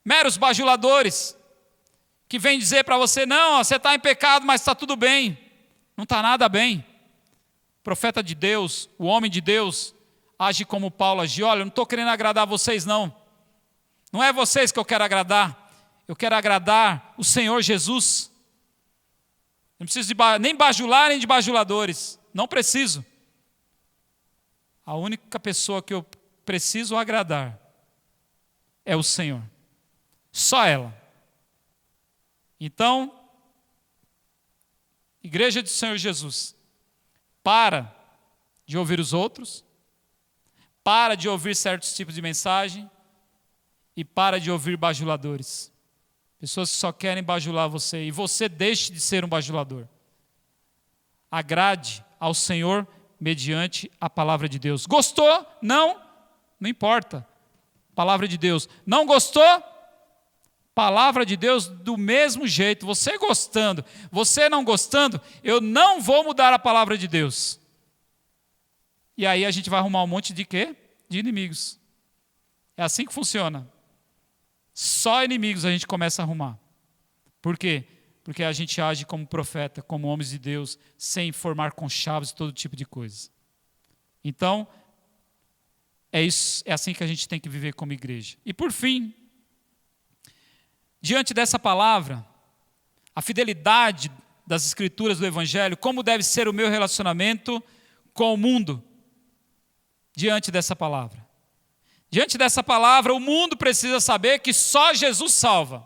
meros bajuladores que vêm dizer para você, não, você está em pecado, mas está tudo bem. Não está nada bem. O profeta de Deus, o homem de Deus, age como Paulo agiu. Olha, eu não estou querendo agradar vocês não. Não é vocês que eu quero agradar. Eu quero agradar o Senhor Jesus. Não preciso nem bajular, nem de bajuladores. Não preciso. A única pessoa que eu preciso agradar é o Senhor. Só ela. Então, Igreja do Senhor Jesus, para de ouvir os outros, para de ouvir certos tipos de mensagem e para de ouvir bajuladores. Pessoas que só querem bajular você, e você deixe de ser um bajulador. Agrade ao Senhor mediante a palavra de Deus. Gostou? Não importa. Palavra de Deus. Não gostou? Palavra de Deus do mesmo jeito. Você gostando, você não gostando, eu não vou mudar a palavra de Deus. E aí a gente vai arrumar um monte de quê? De inimigos. É assim que funciona. Só inimigos a gente começa a arrumar. Por quê? Porque a gente age como profeta, como homens de Deus, sem formar conchaves e todo tipo de coisa. Então, é assim que a gente tem que viver como igreja. E por fim, diante dessa palavra, a fidelidade das escrituras do Evangelho, como deve ser o meu relacionamento com o mundo, diante dessa palavra. Diante dessa palavra, o mundo precisa saber que só Jesus salva.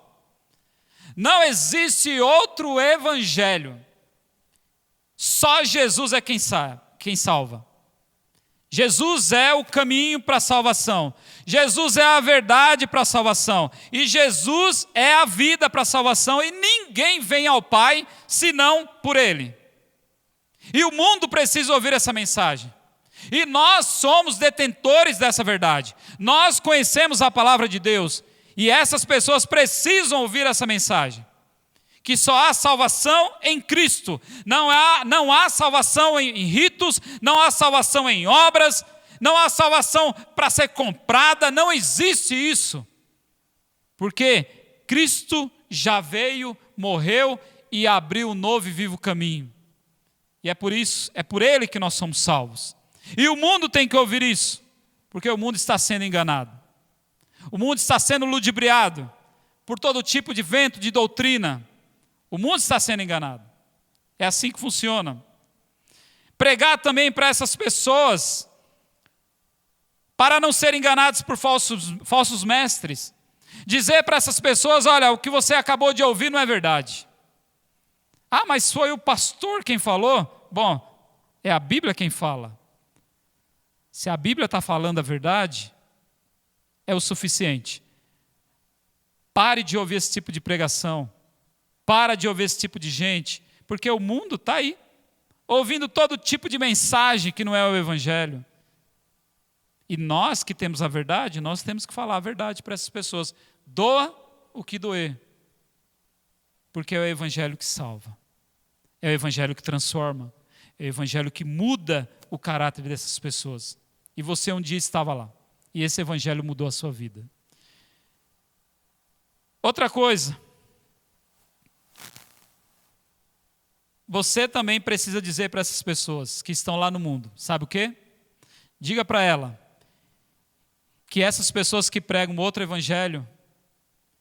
Não existe outro evangelho. Só Jesus é quem salva. Jesus é o caminho para a salvação. Jesus é a verdade para a salvação. E Jesus é a vida para a salvação. E ninguém vem ao Pai senão por Ele. E o mundo precisa ouvir essa mensagem. E nós somos detentores dessa verdade. Nós conhecemos a palavra de Deus. E essas pessoas precisam ouvir essa mensagem. Que só há salvação em Cristo. Não há salvação em ritos, não há salvação em obras, não há salvação para ser comprada, não existe isso. Porque Cristo já veio, morreu e abriu um novo e vivo caminho. E é por isso, é por Ele que nós somos salvos. E o mundo tem que ouvir isso, porque o mundo está sendo enganado. O mundo está sendo ludibriado por todo tipo de vento, de doutrina. O mundo está sendo enganado. É assim que funciona. Pregar também para essas pessoas, para não serem enganados por falsos mestres. Dizer para essas pessoas, olha, o que você acabou de ouvir não é verdade. Ah, mas foi o pastor quem falou? Bom, é a Bíblia quem fala. Se a Bíblia está falando a verdade, é o suficiente. Pare de ouvir esse tipo de pregação. Para de ouvir esse tipo de gente, porque o mundo está aí, ouvindo todo tipo de mensagem que não é o Evangelho. E nós que temos a verdade, nós temos que falar a verdade para essas pessoas. Doa o que doer, porque é o Evangelho que salva. É o Evangelho que transforma. É o Evangelho que muda o caráter dessas pessoas. E você um dia estava lá. E esse Evangelho mudou a sua vida. Outra coisa. Você também precisa dizer para essas pessoas que estão lá no mundo. Sabe o quê? Diga para ela que essas pessoas que pregam outro Evangelho,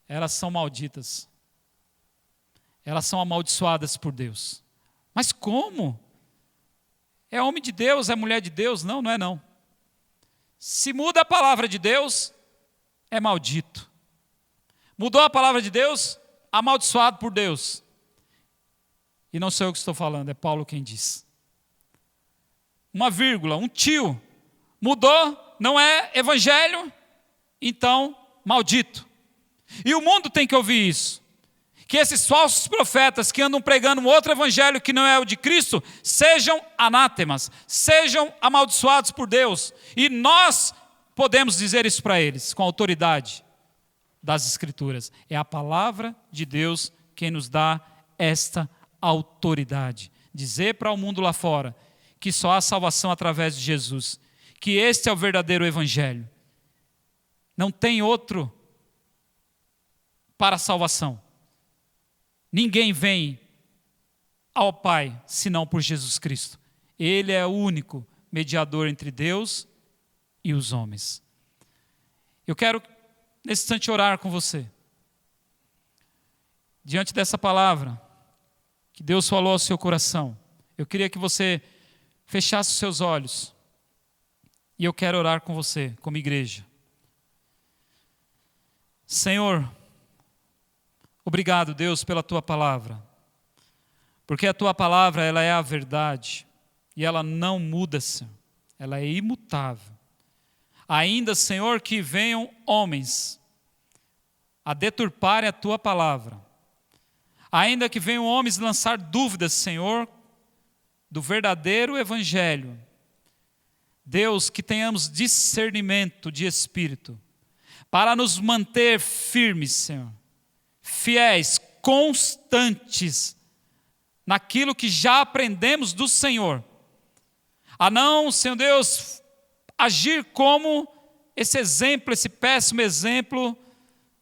elas são malditas. Elas são amaldiçoadas por Deus. Mas como? É homem de Deus, é mulher de Deus? Não, não é não. Se muda a palavra de Deus, é maldito. Mudou a palavra de Deus, amaldiçoado por Deus. E não sou eu que estou falando, é Paulo quem diz. Uma vírgula, um tio. Mudou, não é evangelho, então maldito. E o mundo tem que ouvir isso. Que esses falsos profetas que andam pregando um outro evangelho que não é o de Cristo, sejam anátemas, sejam amaldiçoados por Deus. E nós podemos dizer isso para eles, com a autoridade das Escrituras. É a palavra de Deus quem nos dá esta autoridade. Dizer para o mundo lá fora que só há salvação através de Jesus. Que este é o verdadeiro evangelho. Não tem outro para a salvação. Ninguém vem ao Pai senão por Jesus Cristo. Ele é o único mediador entre Deus e os homens. Eu quero, nesse instante, orar com você. Diante dessa palavra que Deus falou ao seu coração, eu queria que você fechasse os seus olhos. E eu quero orar com você, como igreja. Senhor, obrigado, Deus, pela Tua palavra. Porque a Tua palavra, ela é a verdade. E ela não muda, Senhor. Ela é imutável. Ainda, Senhor, que venham homens a deturparem a Tua palavra. Ainda que venham homens lançar dúvidas, Senhor, do verdadeiro evangelho. Deus, que tenhamos discernimento de espírito, para nos manter firmes, Senhor, fiéis, constantes, naquilo que já aprendemos do Senhor. A não, Senhor Deus, agir como esse exemplo, esse péssimo exemplo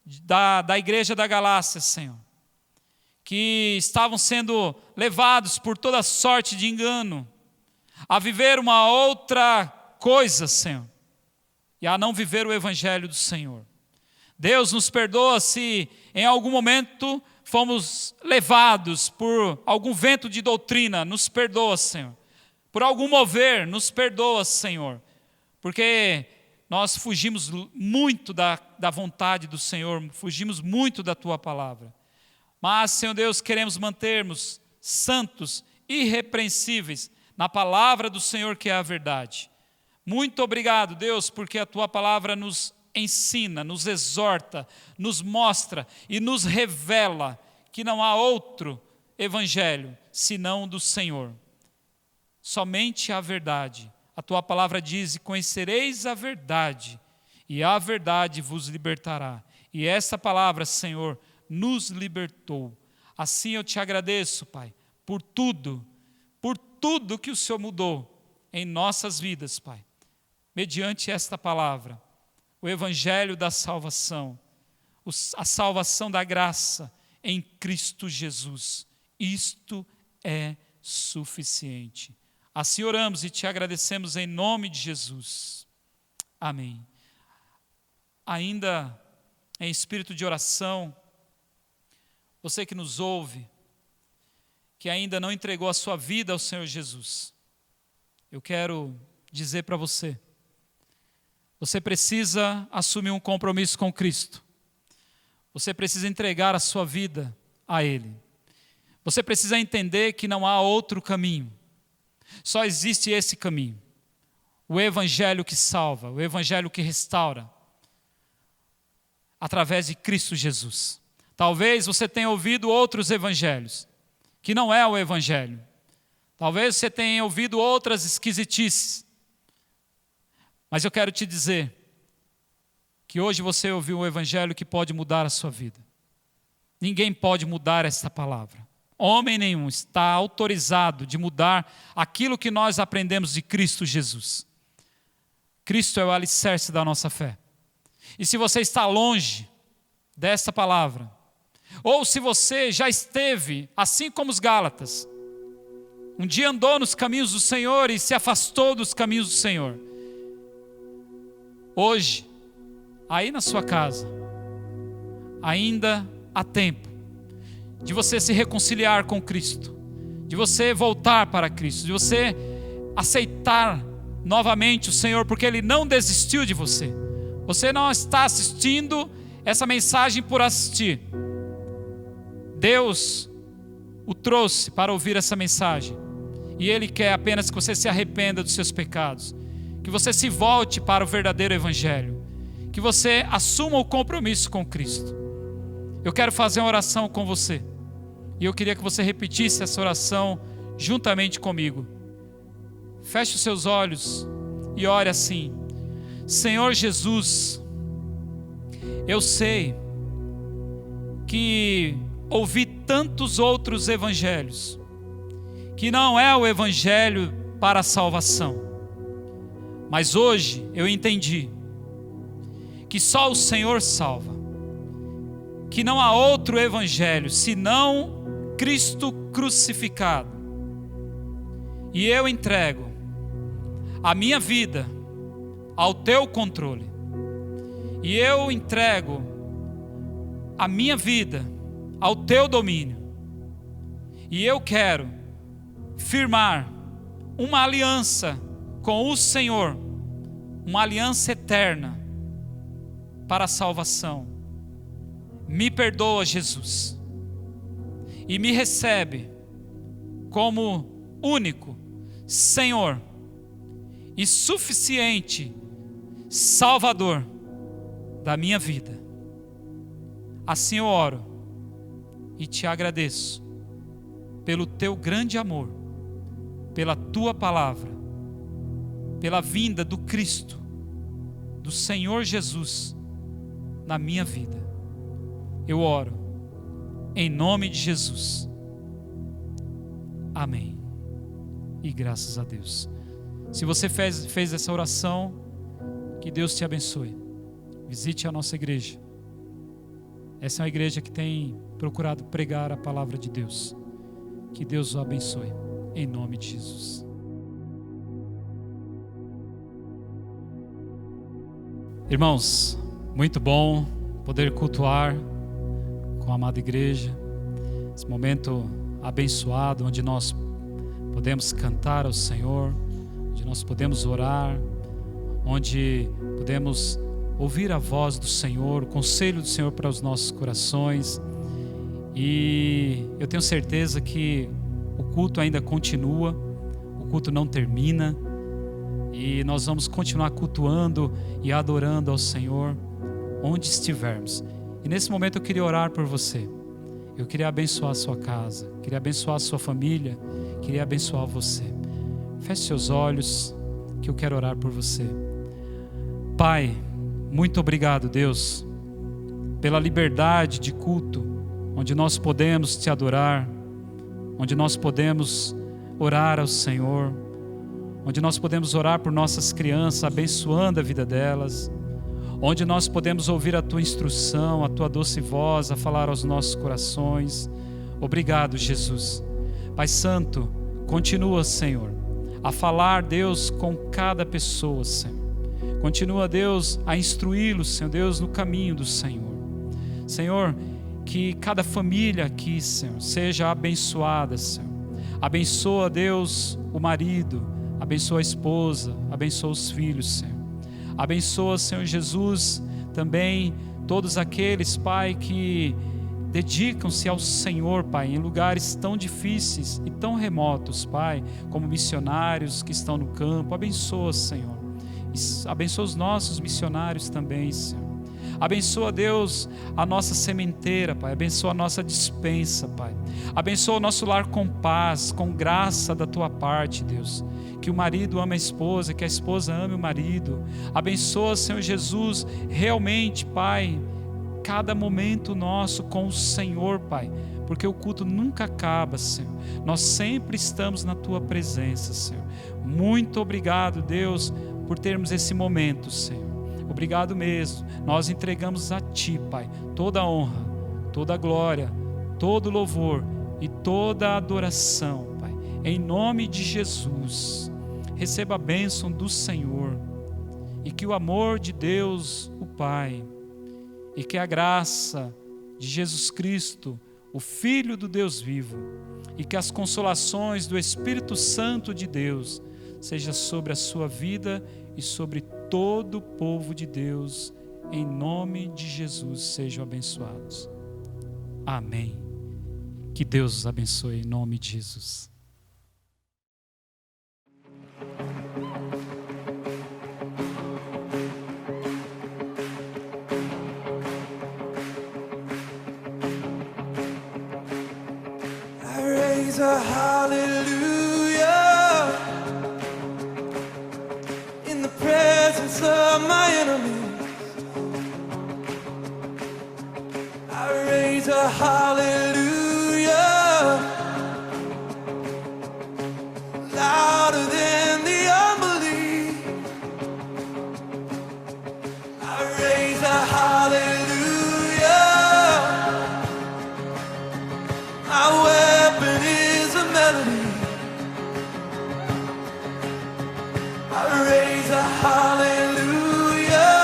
da igreja da Galácia, Senhor, que estavam sendo levados por toda sorte de engano, a viver uma outra coisa, Senhor, e a não viver o evangelho do Senhor. Deus, nos perdoa se em algum momento fomos levados por algum vento de doutrina, nos perdoa, Senhor. Por algum mover, nos perdoa, Senhor, porque nós fugimos muito da vontade do Senhor, fugimos muito da Tua palavra. Mas, Senhor Deus, queremos mantermos santos, irrepreensíveis, na palavra do Senhor que é a verdade. Muito obrigado, Deus, porque a Tua palavra nos ensina, nos exorta, nos mostra e nos revela que não há outro evangelho senão do Senhor. Somente a verdade. A Tua palavra diz: e conhecereis a verdade, e a verdade vos libertará. E essa palavra, Senhor, nos libertou. Assim eu te agradeço, Pai, por tudo que o Senhor mudou em nossas vidas, Pai. Mediante esta palavra, o evangelho da salvação, a salvação da graça em Cristo Jesus. Isto é suficiente. Assim oramos e te agradecemos em nome de Jesus. Amém. Ainda em espírito de oração, você que nos ouve, que ainda não entregou a sua vida ao Senhor Jesus, eu quero dizer para você, você precisa assumir um compromisso com Cristo. Você precisa entregar a sua vida a Ele. Você precisa entender que não há outro caminho. Só existe esse caminho. O evangelho que salva, o evangelho que restaura, através de Cristo Jesus. Talvez você tenha ouvido outros evangelhos, que não é o evangelho. Talvez você tenha ouvido outras esquisitices. Mas eu quero te dizer que hoje você ouviu um evangelho que pode mudar a sua vida. Ninguém pode mudar esta palavra. Homem nenhum está autorizado de mudar aquilo que nós aprendemos de Cristo Jesus. Cristo é o alicerce da nossa fé. E se você está longe desta palavra, ou se você já esteve, assim como os Gálatas, um dia andou nos caminhos do Senhor e se afastou dos caminhos do Senhor, hoje, aí na sua casa, ainda há tempo de você se reconciliar com Cristo, de você voltar para Cristo, de você aceitar novamente o Senhor, porque Ele não desistiu de você. Você não está assistindo essa mensagem por assistir. Deus o trouxe para ouvir essa mensagem, e Ele quer apenas que você se arrependa dos seus pecados, que você se volte para o verdadeiro evangelho, que você assuma o compromisso com Cristo. eu quero fazer uma oração com você. E eu queria que você repetisse essa oração juntamente comigo. Feche os seus olhos e ore assim: Senhor Jesus, eu sei que ouvi tantos outros evangelhos, que não é o evangelho para a salvação. Mas hoje eu entendi que só o Senhor salva, que não há outro evangelho senão Cristo crucificado. E eu entrego a minha vida ao teu controle. E eu entrego a minha vida ao teu domínio. E eu quero firmar uma aliança com o Senhor, uma aliança eterna para a salvação. Me perdoa, Jesus, e me recebe como único Senhor e suficiente Salvador da minha vida. Assim eu oro e te agradeço pelo teu grande amor, pela tua palavra, pela vinda do Cristo, do Senhor Jesus na minha vida. Eu oro em nome de Jesus. Amém. E graças a Deus. Se você fez essa oração, que Deus te abençoe. Visite a nossa igreja. Essa é uma igreja que tem procurado pregar a palavra de Deus. Que Deus o abençoe. Em nome de Jesus. Irmãos, muito bom poder cultuar com a amada igreja. Esse momento abençoado, onde nós podemos cantar ao Senhor, onde nós podemos orar, onde podemos ouvir a voz do Senhor, o conselho do Senhor para os nossos corações. E eu tenho certeza que o culto ainda continua, o culto não termina, e nós vamos continuar cultuando e adorando ao Senhor onde estivermos. E nesse momento eu queria orar por você. Eu queria abençoar a sua casa, queria abençoar a sua família, queria abençoar você. Feche seus olhos, que eu quero orar por você. Pai, muito obrigado, Deus, pela liberdade de culto, onde nós podemos te adorar, onde nós podemos orar ao Senhor, onde nós podemos orar por nossas crianças, abençoando a vida delas, onde nós podemos ouvir a tua instrução, a tua doce voz a falar aos nossos corações. Obrigado, Jesus. Pai Santo, continua, Senhor, a falar, Deus, com cada pessoa, Senhor. Continua, Deus, a instruí-los, Senhor Deus, no caminho do Senhor. Senhor, que cada família aqui, Senhor, seja abençoada, Senhor. Abençoa, Deus, o marido, abençoa a esposa, abençoa os filhos, Senhor. Abençoa, Senhor Jesus, também todos aqueles, Pai, que dedicam-se ao Senhor, Pai, em lugares tão difíceis e tão remotos, Pai, como missionários que estão no campo. Abençoa, Senhor. Abençoa os nossos missionários também, Senhor. Abençoa, Deus, a nossa sementeira, Pai. Abençoa a nossa despensa, Pai. Abençoa o nosso lar com paz, com graça da Tua parte, Deus. Que o marido ame a esposa, que a esposa ame o marido. Abençoa, Senhor Jesus, realmente, Pai, cada momento nosso com o Senhor, Pai. Porque o culto nunca acaba, Senhor. Nós sempre estamos na Tua presença, Senhor. Muito obrigado, Deus, por termos esse momento, Senhor. Obrigado mesmo. Nós entregamos a Ti, Pai, toda a honra, toda a glória, todo o louvor e toda a adoração, Pai. Em nome de Jesus, receba a bênção do Senhor e que o amor de Deus, o Pai, e que a graça de Jesus Cristo, o Filho do Deus vivo, e que as consolações do Espírito Santo de Deus seja sobre a sua vida e sobre todo o povo de Deus, em nome de Jesus, sejam abençoados. Amém. Que Deus os abençoe em nome de Jesus. raise a hallelujah in the presence of my enemies. I raise a hallelujah louder than the unbelief. I raise a hallelujah. My weapon is a melody. I raise a hallelujah.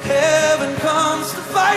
Heaven comes to fight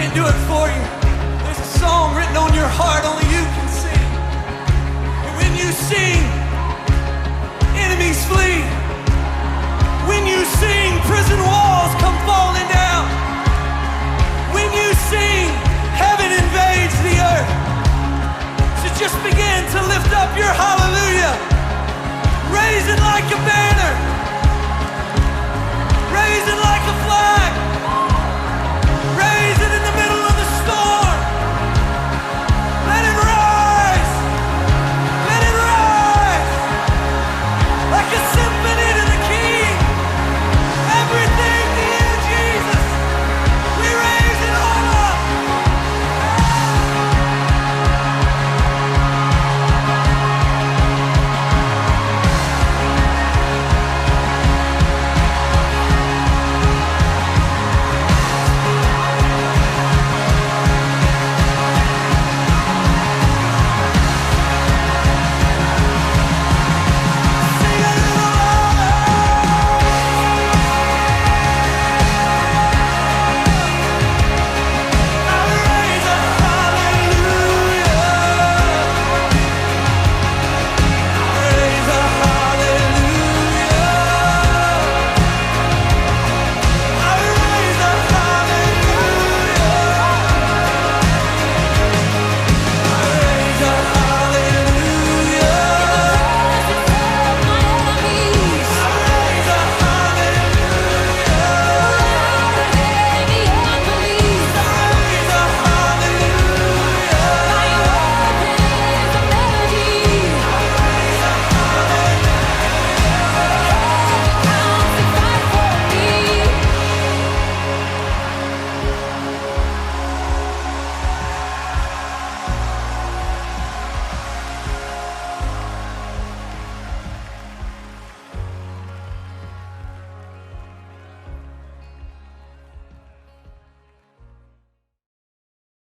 can't do it for you. There's a song written on your heart only you can sing. And when you sing, enemies flee. When you sing, prison walls come falling down. When you sing, heaven invades the earth. So just begin to lift up your hallelujah. Raise it like a banner. Raise it like a flag.